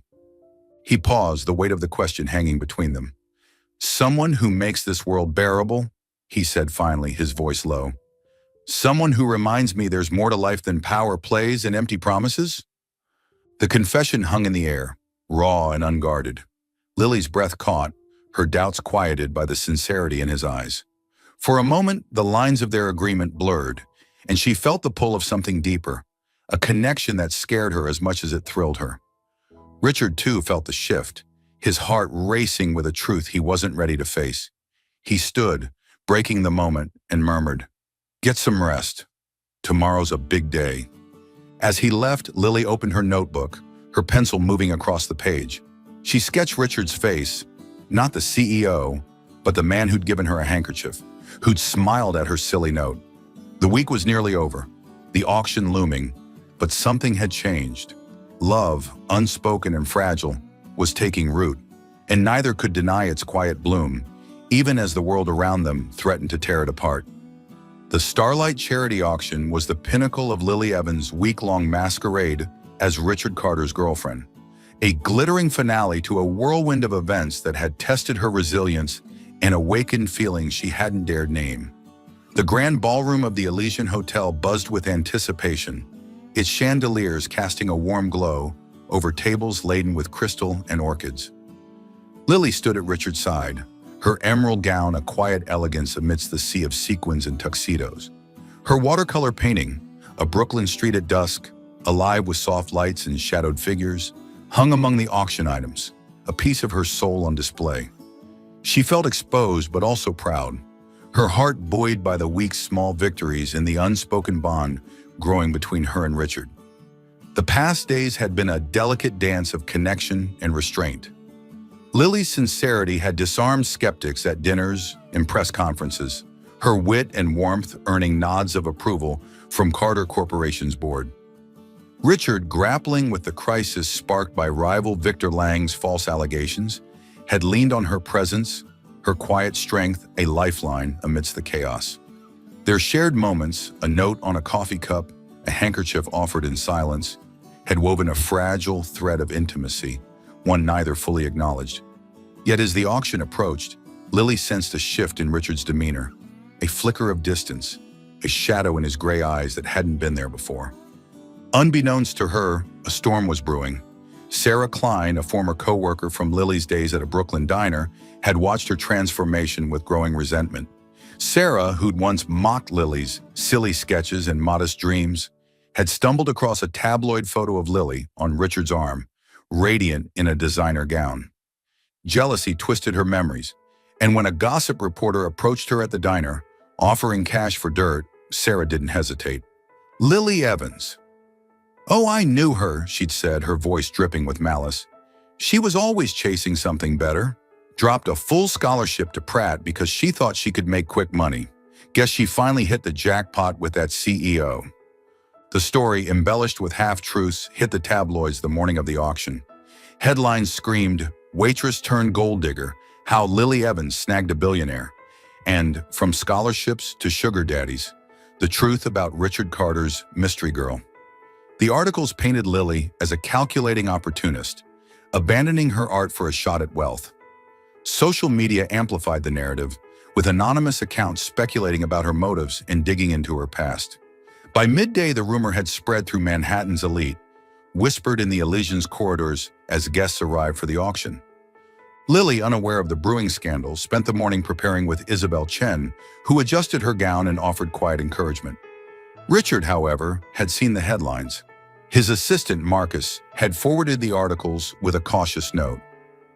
He paused, the weight of the question hanging between them. Someone who makes this world bearable, he said finally, his voice low. Someone who reminds me there's more to life than power plays and empty promises? The confession hung in the air, raw and unguarded. Lily's breath caught, her doubts quieted by the sincerity in his eyes. For a moment, the lines of their agreement blurred, and she felt the pull of something deeper, a connection that scared her as much as it thrilled her. Richard, too, felt the shift, his heart racing with a truth he wasn't ready to face. He stood, breaking the moment, and murmured, "Get some rest. Tomorrow's a big day." As he left, Lily opened her notebook, her pencil moving across the page. She sketched Richard's face, not the CEO, but the man who'd given her a handkerchief, who'd smiled at her silly note. The week was nearly over, the auction looming, but something had changed. Love, unspoken and fragile, was taking root, and neither could deny its quiet bloom, even as the world around them threatened to tear it apart. The Starlight Charity Auction was the pinnacle of Lily Evans' week-long masquerade as Richard Carter's girlfriend, a glittering finale to a whirlwind of events that had tested her resilience and awakened feelings she hadn't dared name. The grand ballroom of the Elysian Hotel buzzed with anticipation, its chandeliers casting a warm glow over tables laden with crystal and orchids. Lily stood at Richard's side, her emerald gown a quiet elegance amidst the sea of sequins and tuxedos. Her watercolor painting, a Brooklyn street at dusk, alive with soft lights and shadowed figures, hung among the auction items, a piece of her soul on display. She felt exposed but also proud, her heart buoyed by the week's small victories and the unspoken bond growing between her and Richard. The past days had been a delicate dance of connection and restraint. Lily's sincerity had disarmed skeptics at dinners and press conferences, her wit and warmth earning nods of approval from Carter Corporation's board. Richard, grappling with the crisis sparked by rival Victor Lang's false allegations, had leaned on her presence, her quiet strength a lifeline amidst the chaos. Their shared moments, a note on a coffee cup, a handkerchief offered in silence, had woven a fragile thread of intimacy, one neither fully acknowledged. Yet as the auction approached, Lily sensed a shift in Richard's demeanor, a flicker of distance, a shadow in his gray eyes that hadn't been there before. Unbeknownst to her, a storm was brewing. Sarah Klein, a former co-worker from Lily's days at a Brooklyn diner, had watched her transformation with growing resentment. Sarah, who'd once mocked Lily's silly sketches and modest dreams, had stumbled across a tabloid photo of Lily on Richard's arm, radiant in a designer gown. Jealousy twisted her memories, and when a gossip reporter approached her at the diner, offering cash for dirt, Sarah didn't hesitate. Lily Evans. "Oh, I knew her," she'd said, her voice dripping with malice. "She was always chasing something better. Dropped a full scholarship to Pratt because she thought she could make quick money. Guess she finally hit the jackpot with that CEO." The story, embellished with half-truths, hit the tabloids the morning of the auction. Headlines screamed, "Waitress turned gold digger, how Lily Evans snagged a billionaire," and "From scholarships to sugar daddies, the truth about Richard Carter's mystery girl." The articles painted Lily as a calculating opportunist, abandoning her art for a shot at wealth. Social media amplified the narrative, with anonymous accounts speculating about her motives and digging into her past. By midday, the rumor had spread through Manhattan's elite, whispered in the Elysian's corridors as guests arrived for the auction. Lily, unaware of the brewing scandal, spent the morning preparing with Isabel Chen, who adjusted her gown and offered quiet encouragement. Richard, however, had seen the headlines. His assistant, Marcus, had forwarded the articles with a cautious note.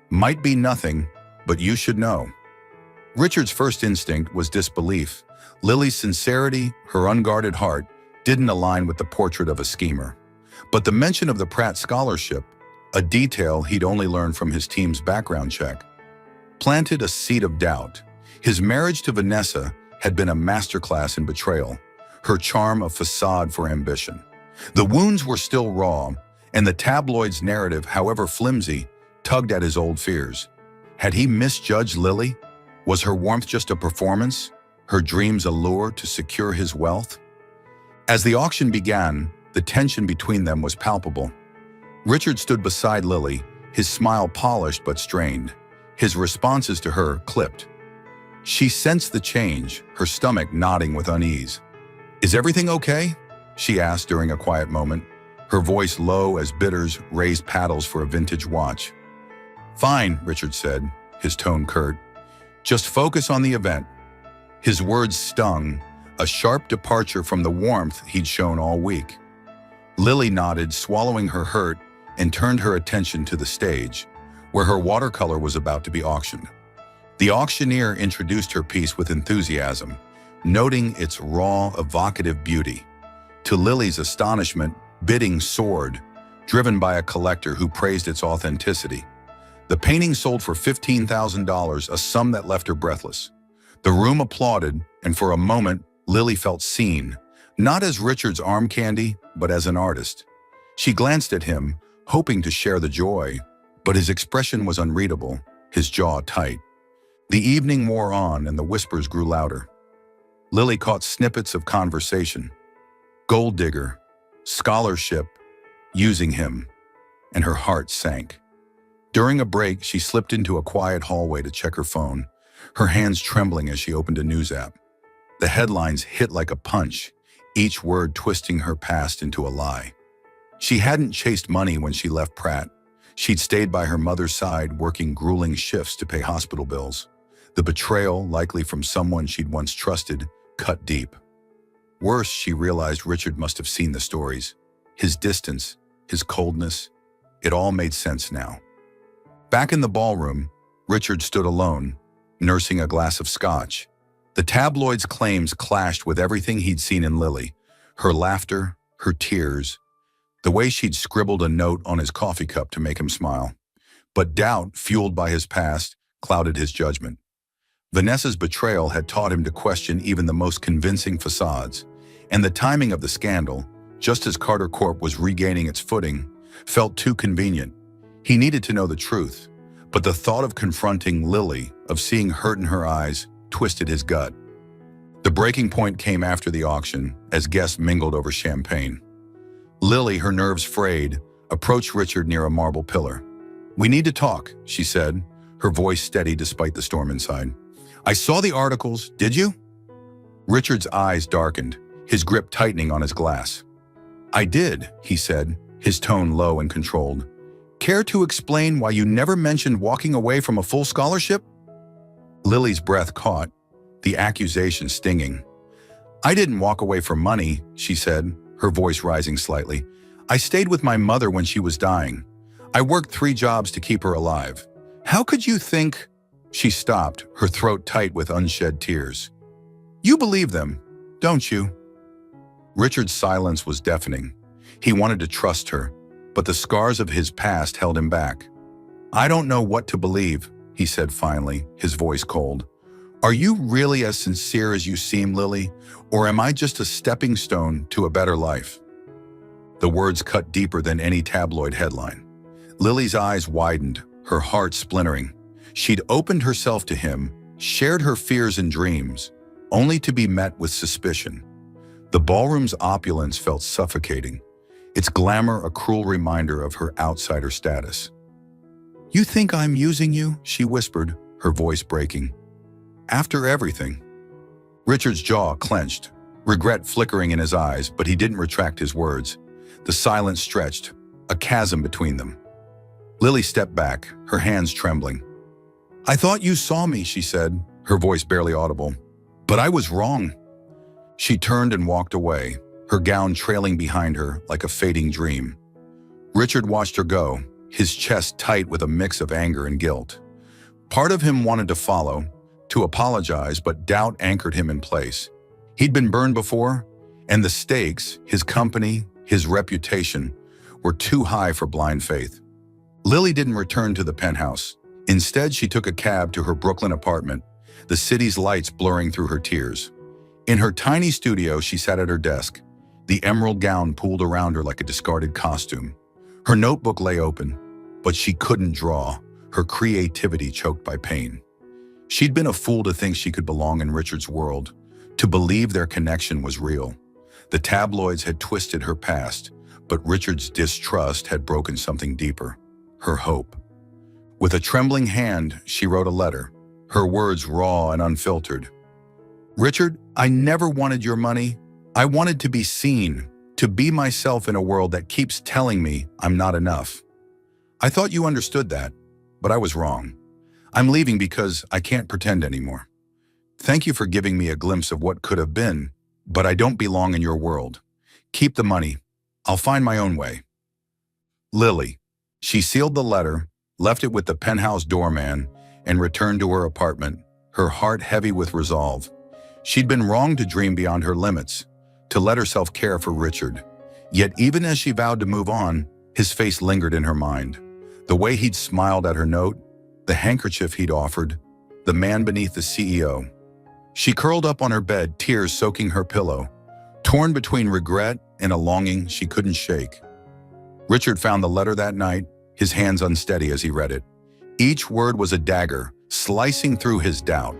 "Might be nothing, but you should know." Richard's first instinct was disbelief. Lily's sincerity, her unguarded heart, didn't align with the portrait of a schemer. But the mention of the Pratt scholarship, a detail he'd only learned from his team's background check, planted a seed of doubt. His marriage to Vanessa had been a masterclass in betrayal, her charm a facade for ambition. The wounds were still raw, and the tabloid's narrative, however flimsy, tugged at his old fears. Had he misjudged Lily? Was her warmth just a performance, her dreams a lure to secure his wealth? As the auction began, the tension between them was palpable. Richard stood beside Lily, his smile polished but strained, his responses to her clipped. She sensed the change, her stomach nodding with unease. "Is everything okay?" she asked during a quiet moment, her voice low as bidders raised paddles for a vintage watch. "Fine," Richard said, his tone curt. "Just focus on the event." His words stung, a sharp departure from the warmth he'd shown all week. Lily nodded, swallowing her hurt, and turned her attention to the stage, where her watercolor was about to be auctioned. The auctioneer introduced her piece with enthusiasm, noting its raw, evocative beauty. To Lily's astonishment, bidding soared, driven by a collector who praised its authenticity. The painting sold for $15,000, a sum that left her breathless. The room applauded, and for a moment, Lily felt seen, not as Richard's arm candy, but as an artist. She glanced at him, hoping to share the joy, but his expression was unreadable, his jaw tight. The evening wore on, and the whispers grew louder. Lily caught snippets of conversation. Gold digger, scholarship, using him, and her heart sank. During a break, she slipped into a quiet hallway to check her phone, her hands trembling as she opened a news app. The headlines hit like a punch, each word twisting her past into a lie. She hadn't chased money when she left Pratt. She'd stayed by her mother's side, working grueling shifts to pay hospital bills. The betrayal, likely from someone she'd once trusted, cut deep. Worse, she realized Richard must have seen the stories. His distance, his coldness, it all made sense now. Back in the ballroom, Richard stood alone, nursing a glass of scotch. The tabloid's claims clashed with everything he'd seen in Lily, her laughter, her tears, the way she'd scribbled a note on his coffee cup to make him smile. But doubt, fueled by his past, clouded his judgment. Vanessa's betrayal had taught him to question even the most convincing facades, and the timing of the scandal, just as Carter Corp was regaining its footing, felt too convenient. He needed to know the truth, but the thought of confronting Lily, of seeing hurt in her eyes, twisted his gut. The breaking point came after the auction, as guests mingled over champagne. Lily, her nerves frayed, approached Richard near a marble pillar. "We need to talk," she said, her voice steady despite the storm inside. "I saw the articles, did you?" Richard's eyes darkened, his grip tightening on his glass. "I did," he said, his tone low and controlled. "Care to explain why you never mentioned walking away from a full scholarship?" Lily's breath caught, the accusation stinging. "I didn't walk away for money," she said, her voice rising slightly. "I stayed with my mother when she was dying. I worked 3 jobs to keep her alive. How could you think—" She stopped, her throat tight with unshed tears. "You believe them, don't you?" Richard's silence was deafening. He wanted to trust her, but the scars of his past held him back. "I don't know what to believe," he said finally, his voice cold. "Are you really as sincere as you seem, Lily, or am I just a stepping stone to a better life?" The words cut deeper than any tabloid headline. Lily's eyes widened, her heart splintering. She'd opened herself to him, shared her fears and dreams, only to be met with suspicion. The ballroom's opulence felt suffocating, its glamour a cruel reminder of her outsider status. "You think I'm using you?" she whispered, her voice breaking. "After everything." Richard's jaw clenched, regret flickering in his eyes, but he didn't retract his words. The silence stretched, a chasm between them. Lily stepped back, her hands trembling. "I thought you saw me," she said, her voice barely audible. "But I was wrong." She turned and walked away, her gown trailing behind her like a fading dream. Richard watched her go, his chest tight with a mix of anger and guilt. Part of him wanted to follow, to apologize, but doubt anchored him in place. He'd been burned before, and the stakes, his company, his reputation, were too high for blind faith. Lily didn't return to the penthouse. Instead, she took a cab to her Brooklyn apartment, the city's lights blurring through her tears. In her tiny studio, she sat at her desk, the emerald gown pulled around her like a discarded costume. Her notebook lay open, but she couldn't draw, her creativity choked by pain. She'd been a fool to think she could belong in Richard's world, to believe their connection was real. The tabloids had twisted her past, but Richard's distrust had broken something deeper, her hope. With a trembling hand, she wrote a letter, her words raw and unfiltered. "Richard, I never wanted your money. I wanted to be seen, to be myself in a world that keeps telling me I'm not enough. I thought you understood that, but I was wrong. I'm leaving because I can't pretend anymore. Thank you for giving me a glimpse of what could have been, but I don't belong in your world. Keep the money. I'll find my own way. Lily." She sealed the letter, left it with the penthouse doorman, and returned to her apartment, her heart heavy with resolve. She'd been wrong to dream beyond her limits, to let herself care for Richard. Yet even as she vowed to move on, his face lingered in her mind. The way he'd smiled at her note, the handkerchief he'd offered, the man beneath the CEO. She curled up on her bed, tears soaking her pillow, torn between regret and a longing she couldn't shake. Richard found the letter that night, his hands unsteady as he read it. Each word was a dagger, slicing through his doubt.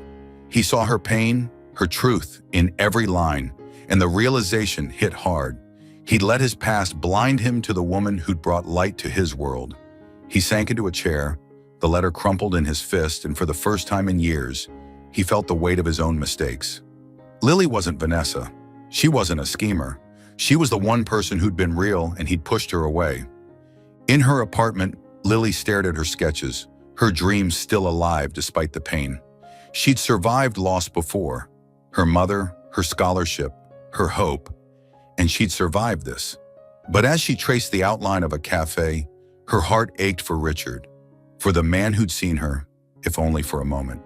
He saw her pain, her truth in every line, and the realization hit hard. He'd let his past blind him to the woman who'd brought light to his world. He sank into a chair, the letter crumpled in his fist, and for the first time in years, he felt the weight of his own mistakes. Lily wasn't Vanessa. She wasn't a schemer. She was the one person who'd been real, and he'd pushed her away. In her apartment, Lily stared at her sketches, her dreams still alive despite the pain. She'd survived loss before, her mother, her scholarship, her hope, and she'd survived this. But as she traced the outline of a cafe, her heart ached for Richard, for the man who'd seen her, if only for a moment.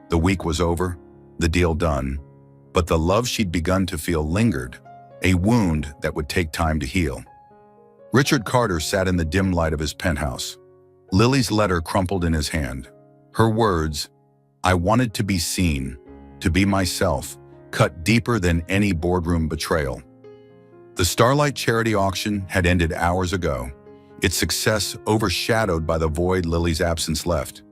The week was over, the deal done, but the love she'd begun to feel lingered, a wound that would take time to heal. Richard Carter sat in the dim light of his penthouse. Lily's letter crumpled in his hand. Her words, "I wanted to be seen, to be myself," cut deeper than any boardroom betrayal. The Starlight charity auction had ended hours ago, its success overshadowed by the void Lily's absence left.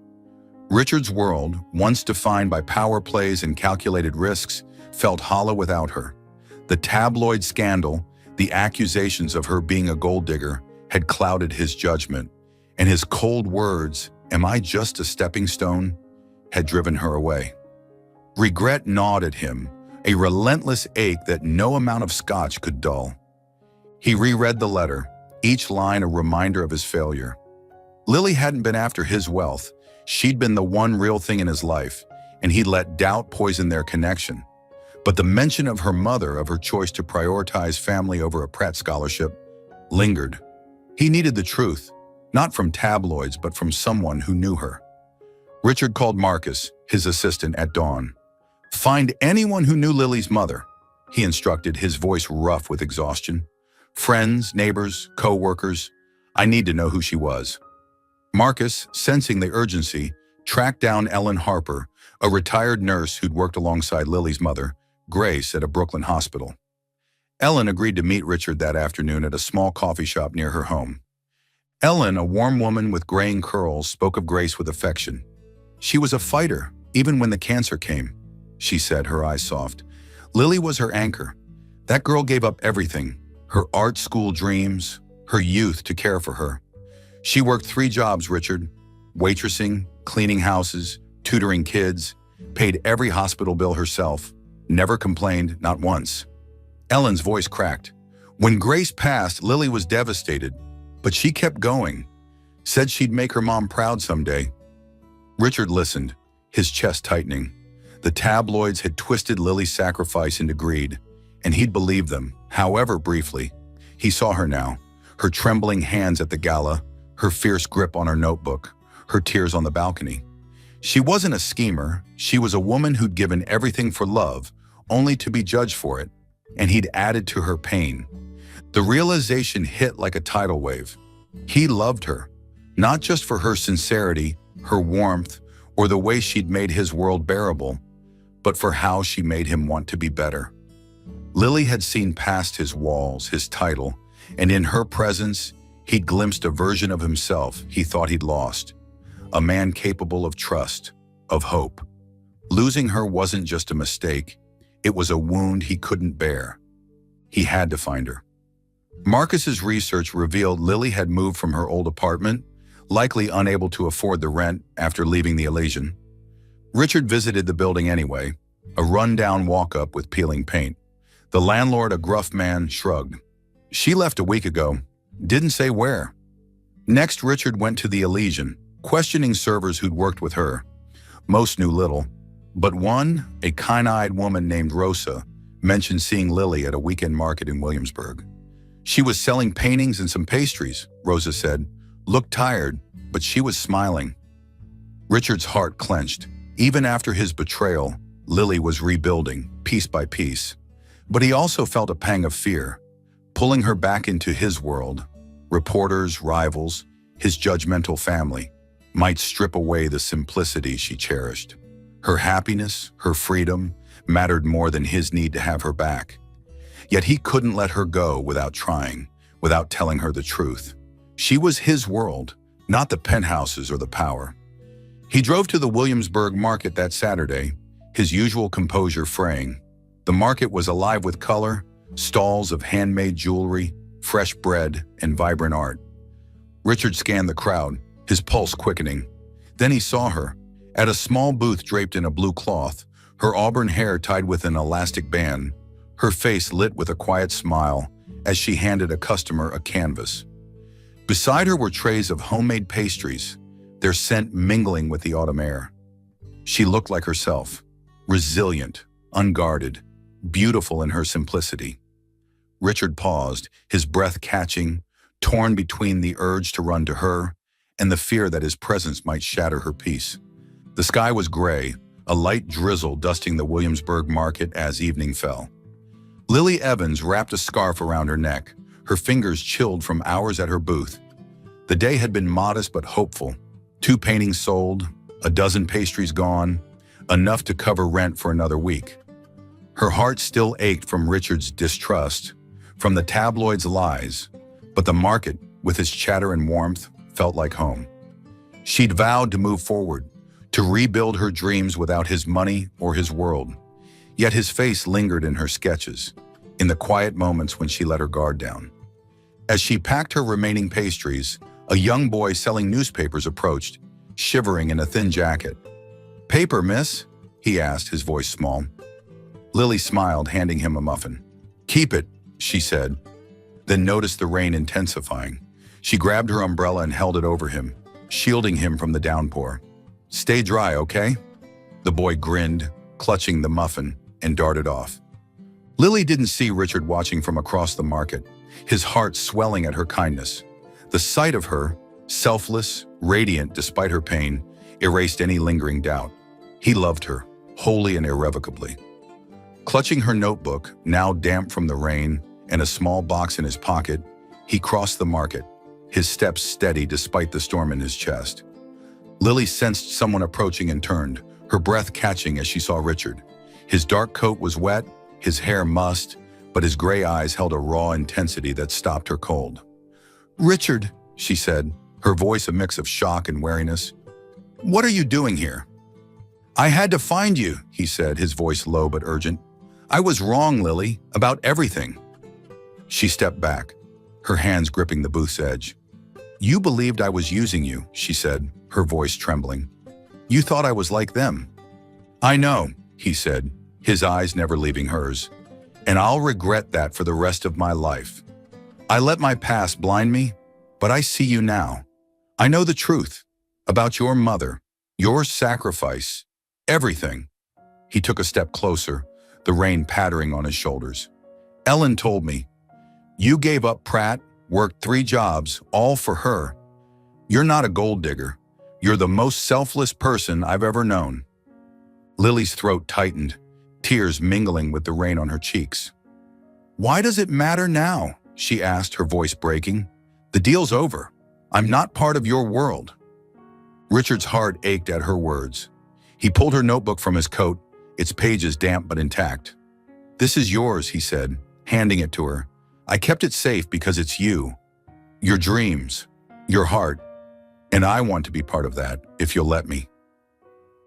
Richard's world, once defined by power plays and calculated risks, felt hollow without her. The tabloid scandal, the accusations of her being a gold digger, had clouded his judgment, and his cold words, "Am I just a stepping stone?" had driven her away. Regret gnawed at him, a relentless ache that no amount of scotch could dull. He reread the letter, each line a reminder of his failure. Lily hadn't been after his wealth. She'd been the one real thing in his life, and he'd let doubt poison their connection. But the mention of her mother, of her choice to prioritize family over a Pratt scholarship, lingered. He needed the truth, not from tabloids, but from someone who knew her. Richard called Marcus, his assistant, at dawn. "Find anyone who knew Lily's mother," he instructed, his voice rough with exhaustion. "Friends, neighbors, co-workers. I need to know who she was." Marcus, sensing the urgency, tracked down Ellen Harper, a retired nurse who'd worked alongside Lily's mother, Grace, at a Brooklyn hospital. Ellen agreed to meet Richard that afternoon at a small coffee shop near her home. Ellen, a warm woman with graying curls, spoke of Grace with affection. "She was a fighter, even when the cancer came," she said, her eyes soft. "Lily was her anchor. That girl gave up everything, her art school dreams, her youth to care for her. She worked 3 jobs, Richard, waitressing, cleaning houses, tutoring kids, paid every hospital bill herself, never complained, not once." Ellen's voice cracked. "When Grace passed, Lily was devastated, but she kept going, said she'd make her mom proud someday." Richard listened, his chest tightening. The tabloids had twisted Lily's sacrifice into greed, and he'd believed them, however briefly. He saw her now, her trembling hands at the gala, her fierce grip on her notebook, her tears on the balcony. She wasn't a schemer. She was a woman who'd given everything for love, only to be judged for it, and he'd added to her pain. The realization hit like a tidal wave. He loved her, not just for her sincerity, her warmth, or the way she'd made his world bearable, but for how she made him want to be better. Lily had seen past his walls, his title, and in her presence, he'd glimpsed a version of himself he thought he'd lost. A man capable of trust, of hope. Losing her wasn't just a mistake, it was a wound he couldn't bear. He had to find her. Marcus's research revealed Lily had moved from her old apartment, likely unable to afford the rent after leaving the Elysian. Richard visited the building anyway, a run-down walk-up with peeling paint. The landlord, a gruff man, shrugged. She left a week ago, didn't say where. Next, Richard went to the Elysian, questioning servers who'd worked with her. Most knew little, but one, a kind-eyed woman named Rosa, mentioned seeing Lily at a weekend market in Williamsburg. She was selling paintings and some pastries, Rosa said. Looked tired, but she was smiling. Richard's heart clenched. Even after his betrayal, Lily was rebuilding, piece by piece. But he also felt a pang of fear, pulling her back into his world. Reporters, rivals, his judgmental family might strip away the simplicity she cherished. Her happiness, her freedom, mattered more than his need to have her back. Yet he couldn't let her go without trying, without telling her the truth. She was his world, not the penthouses or the power. He drove to the Williamsburg market that Saturday, his usual composure fraying. The market was alive with color, stalls of handmade jewelry, fresh bread, and vibrant art. Richard scanned the crowd, his pulse quickening. Then he saw her, at a small booth draped in a blue cloth, her auburn hair tied with an elastic band, her face lit with a quiet smile as she handed a customer a canvas. Beside her were trays of homemade pastries, their scent mingling with the autumn air. She looked like herself, resilient, unguarded, beautiful in her simplicity. Richard paused, his breath catching, torn between the urge to run to her and the fear that his presence might shatter her peace. The sky was gray, a light drizzle dusting the Williamsburg market as evening fell. Lily Evans wrapped a scarf around her neck, her fingers chilled from hours at her booth. The day had been modest but hopeful. 2 paintings sold, a dozen pastries gone, enough to cover rent for another week. Her heart still ached from Richard's distrust, from the tabloids' lies, but the market, with its chatter and warmth, felt like home. She'd vowed to move forward, to rebuild her dreams without his money or his world. Yet his face lingered in her sketches, in the quiet moments when she let her guard down. As she packed her remaining pastries, a young boy selling newspapers approached, shivering in a thin jacket. "Paper, miss?" he asked, his voice small. Lily smiled, handing him a muffin. "Keep it," she said, then noticed the rain intensifying. She grabbed her umbrella and held it over him, shielding him from the downpour. "Stay dry, okay?" The boy grinned, clutching the muffin, and darted off. Lily didn't see Richard watching from across the market, his heart swelling at her kindness. The sight of her, selfless, radiant despite her pain, erased any lingering doubt. He loved her, wholly and irrevocably. Clutching her notebook, now damp from the rain, and a small box in his pocket, he crossed the market, his steps steady despite the storm in his chest. Lily sensed someone approaching and turned, her breath catching as she saw Richard. His dark coat was wet, his hair mussed, but his gray eyes held a raw intensity that stopped her cold. "Richard," she said, her voice a mix of shock and wariness. "What are you doing here?" "I had to find you," he said, his voice low but urgent. "I was wrong, Lily, about everything." She stepped back, her hands gripping the booth's edge. "You believed I was using you," she said, her voice trembling. "You thought I was like them." "I know," he said, his eyes never leaving hers. "And I'll regret that for the rest of my life. I let my past blind me, but I see you now. I know the truth about your mother, your sacrifice, everything." He took a step closer, the rain pattering on his shoulders. "Ellen told me. You gave up Pratt, worked 3 jobs, all for her. You're not a gold digger. You're the most selfless person I've ever known." Lily's throat tightened, tears mingling with the rain on her cheeks. "Why does it matter now?" she asked, her voice breaking. "The deal's over. I'm not part of your world." Richard's heart ached at her words. He pulled her notebook from his coat, its pages damp but intact. "This is yours," he said, handing it to her. "I kept it safe because it's you, your dreams, your heart, and I want to be part of that, if you'll let me."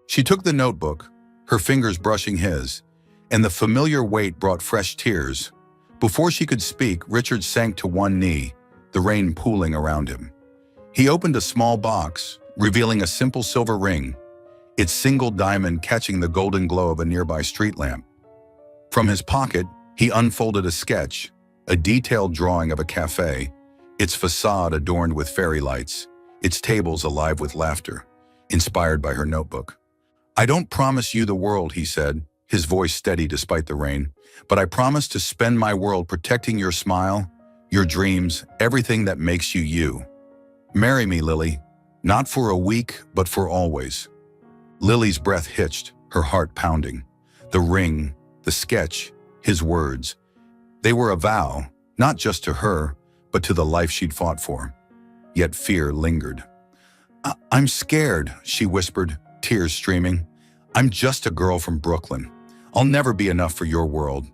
She took the notebook, her fingers brushing his, and the familiar weight brought fresh tears. Before she could speak, Richard sank to one knee, the rain pooling around him. He opened a small box, revealing a simple silver ring, its single diamond catching the golden glow of a nearby street lamp. From his pocket, he unfolded a sketch, a detailed drawing of a cafe, its facade adorned with fairy lights, its tables alive with laughter, inspired by her notebook. "I don't promise you the world," he said, his voice steady despite the rain, "but I promise to spend my world protecting your smile, your dreams, everything that makes you you. Marry me, Lily, not for a week, but for always." Lily's breath hitched, her heart pounding. The ring, the sketch, his words. They were a vow, not just to her, but to the life she'd fought for. Yet fear lingered. I'm scared," she whispered, tears streaming. "I'm just a girl from Brooklyn. I'll never be enough for your world."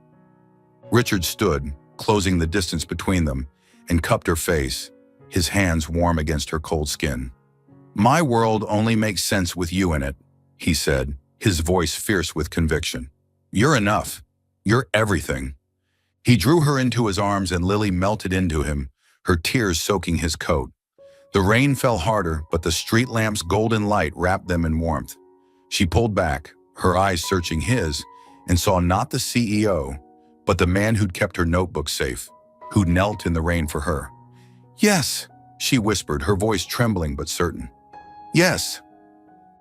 Richard stood, closing the distance between them, and cupped her face, his hands warm against her cold skin. "My world only makes sense with you in it," he said, his voice fierce with conviction. "You're enough. You're everything." He drew her into his arms and Lily melted into him, her tears soaking his coat. The rain fell harder, but the street lamp's golden light wrapped them in warmth. She pulled back, her eyes searching his, and saw not the CEO, but the man who'd kept her notebook safe, who knelt in the rain for her. "Yes," she whispered, her voice trembling but certain. "Yes."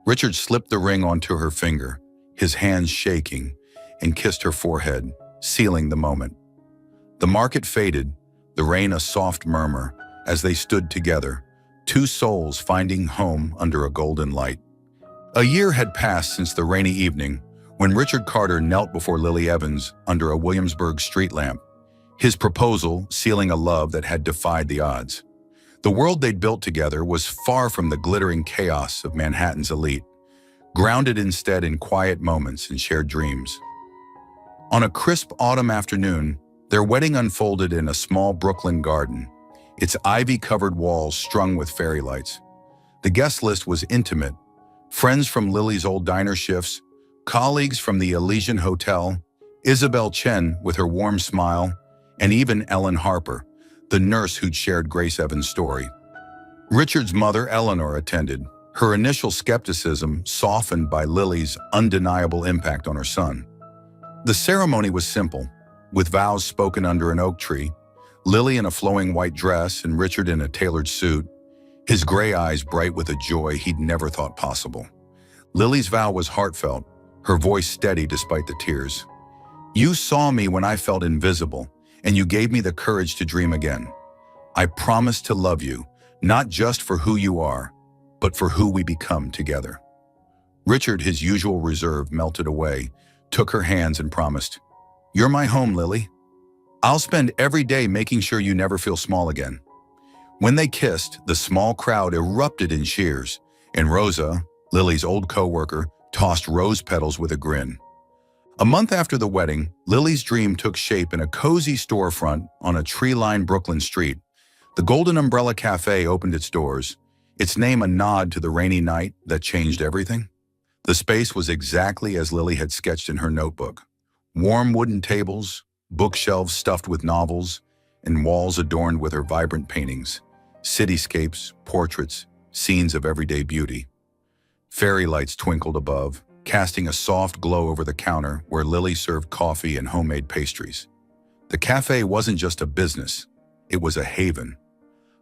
Richard slipped the ring onto her finger, his hands shaking, and kissed her forehead, sealing the moment. The market faded, the rain a soft murmur, as they stood together, two souls finding home under a golden light. A year had passed since the rainy evening when Richard Carter knelt before Lily Evans under a Williamsburg street lamp, his proposal sealing a love that had defied the odds. The world they'd built together was far from the glittering chaos of Manhattan's elite, grounded instead in quiet moments and shared dreams. On a crisp autumn afternoon, their wedding unfolded in a small Brooklyn garden, its ivy-covered walls strung with fairy lights. The guest list was intimate, friends from Lily's old diner shifts, colleagues from the Elysian Hotel, Isabel Chen with her warm smile, and even Ellen Harper, the nurse who'd shared Grace Evans' story. Richard's mother, Eleanor, attended, her initial skepticism softened by Lily's undeniable impact on her son. The ceremony was simple, with vows spoken under an oak tree, Lily in a flowing white dress and Richard in a tailored suit, his gray eyes bright with a joy he'd never thought possible. Lily's vow was heartfelt, her voice steady despite the tears. "You saw me when I felt invisible, and you gave me the courage to dream again. I promise to love you, not just for who you are, but for who we become together." Richard, his usual reserve melted away, took her hands and promised, "You're my home, Lily. I'll spend every day making sure you never feel small again." When they kissed, the small crowd erupted in cheers, and Rosa, Lily's old co-worker, tossed rose petals with a grin. A month after the wedding, Lily's dream took shape in a cozy storefront on a tree-lined Brooklyn street. The Golden Umbrella Cafe opened its doors, its name a nod to the rainy night that changed everything. The space was exactly as Lily had sketched in her notebook. Warm wooden tables, bookshelves stuffed with novels, and walls adorned with her vibrant paintings, cityscapes, portraits, scenes of everyday beauty. Fairy lights twinkled above, casting a soft glow over the counter where Lily served coffee and homemade pastries. The cafe wasn't just a business, it was a haven.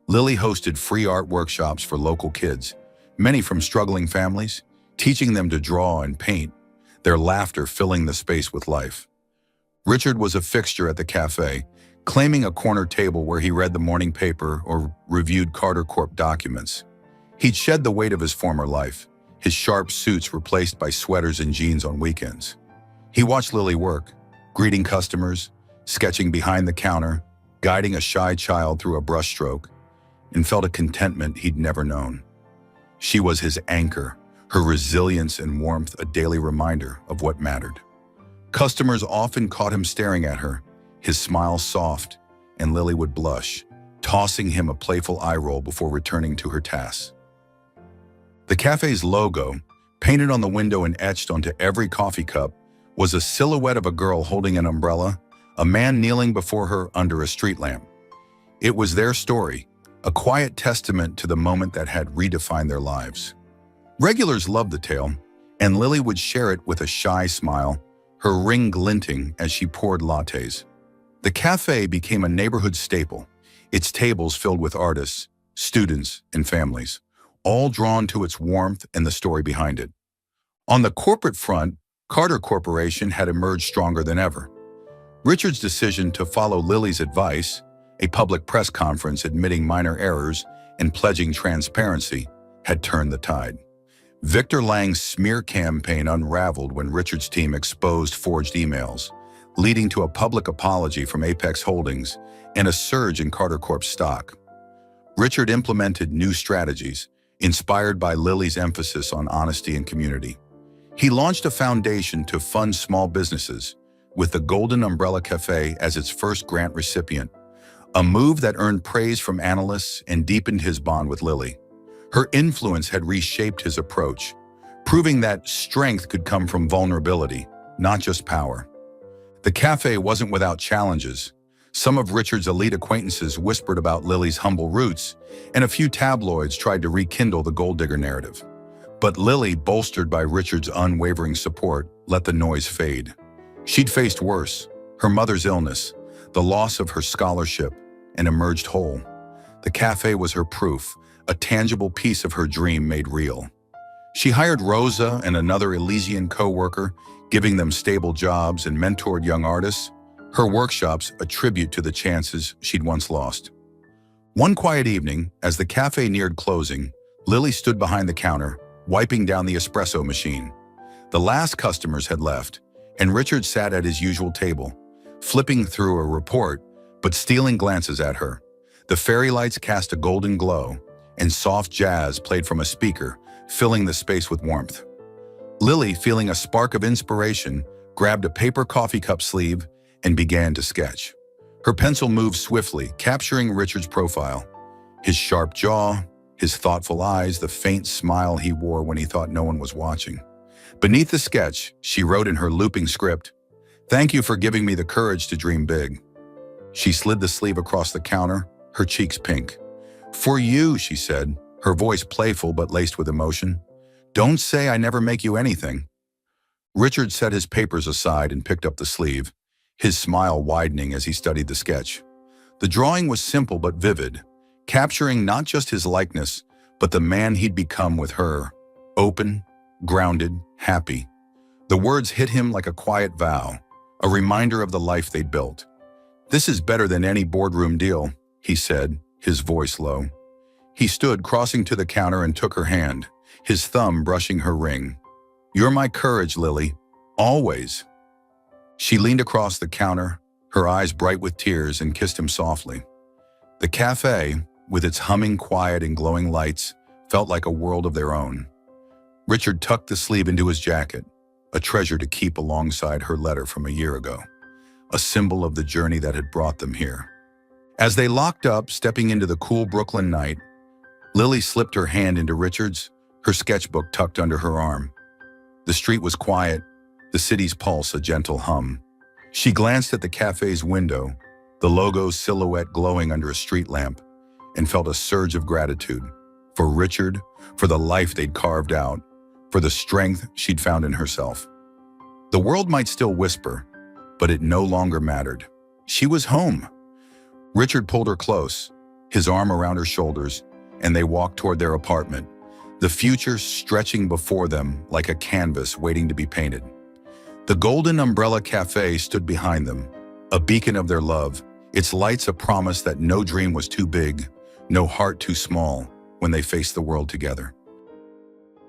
Lily hosted free art workshops for local kids, many from struggling families, teaching them to draw and paint, their laughter filling the space with life. Richard was a fixture at the cafe, claiming a corner table where he read the morning paper or reviewed Carter Corp documents. He'd shed the weight of his former life, his sharp suits replaced by sweaters and jeans on weekends. He watched Lily work, greeting customers, sketching behind the counter, guiding a shy child through a brushstroke, and felt a contentment he'd never known. She was his anchor, her resilience and warmth a daily reminder of what mattered. Customers often caught him staring at her, his smile soft, and Lily would blush, tossing him a playful eye roll before returning to her tasks. The cafe's logo, painted on the window and etched onto every coffee cup, was a silhouette of a girl holding an umbrella, a man kneeling before her under a street lamp. It was their story, a quiet testament to the moment that had redefined their lives. Regulars loved the tale, and Lily would share it with a shy smile, her ring glinting as she poured lattes. The cafe became a neighborhood staple, its tables filled with artists, students, and families, all drawn to its warmth and the story behind it. On the corporate front, Carter Corporation had emerged stronger than ever. Richard's decision to follow Lily's advice, a public press conference admitting minor errors and pledging transparency, had turned the tide. Victor Lang's smear campaign unraveled when Richard's team exposed forged emails, leading to a public apology from Apex Holdings and a surge in Carter Corp's stock. Richard implemented new strategies, inspired by Lily's emphasis on honesty and community. He launched a foundation to fund small businesses, with the Golden Umbrella Cafe as its first grant recipient, a move that earned praise from analysts and deepened his bond with Lily. Her influence had reshaped his approach, proving that strength could come from vulnerability, not just power. The cafe wasn't without challenges. Some of Richard's elite acquaintances whispered about Lily's humble roots, and a few tabloids tried to rekindle the gold digger narrative. But Lily, bolstered by Richard's unwavering support, let the noise fade. She'd faced worse: her mother's illness, the loss of her scholarship, and emerged whole. The cafe was her proof, a tangible piece of her dream made real. She hired Rosa and another Elysian co-worker, giving them stable jobs, and mentored young artists, her workshops a tribute to the chances she'd once lost. One quiet evening, as the cafe neared closing, Lily stood behind the counter, wiping down the espresso machine. The last customers had left, and Richard sat at his usual table, flipping through a report, but stealing glances at her. The fairy lights cast a golden glow, and soft jazz played from a speaker, filling the space with warmth. Lily, feeling a spark of inspiration, grabbed a paper coffee cup sleeve and began to sketch. Her pencil moved swiftly, capturing Richard's profile. His sharp jaw, his thoughtful eyes, the faint smile he wore when he thought no one was watching. Beneath the sketch, she wrote in her looping script, "Thank you for giving me the courage to dream big." She slid the sleeve across the counter, her cheeks pink. "For you," she said, her voice playful but laced with emotion. "Don't say I never make you anything." Richard set his papers aside and picked up the sleeve, his smile widening as he studied the sketch. The drawing was simple but vivid, capturing not just his likeness, but the man he'd become with her, open, grounded, happy. The words hit him like a quiet vow, a reminder of the life they'd built. "This is better than any boardroom deal," he said, his voice low. He stood, crossing to the counter, and took her hand, his thumb brushing her ring. "You're my courage, Lily, always." She leaned across the counter, her eyes bright with tears, and kissed him softly. The cafe, with its humming quiet and glowing lights, felt like a world of their own. Richard tucked the sleeve into his jacket, a treasure to keep alongside her letter from a year ago, a symbol of the journey that had brought them here. As they locked up, stepping into the cool Brooklyn night, Lily slipped her hand into Richard's, her sketchbook tucked under her arm. The street was quiet, the city's pulse a gentle hum. She glanced at the cafe's window, the logo's silhouette glowing under a street lamp, and felt a surge of gratitude for Richard, for the life they'd carved out, for the strength she'd found in herself. The world might still whisper, but it no longer mattered. She was home. Richard pulled her close, his arm around her shoulders, and they walked toward their apartment, the future stretching before them like a canvas waiting to be painted. The Golden Umbrella Cafe stood behind them, a beacon of their love, its lights a promise that no dream was too big, no heart too small when they faced the world together.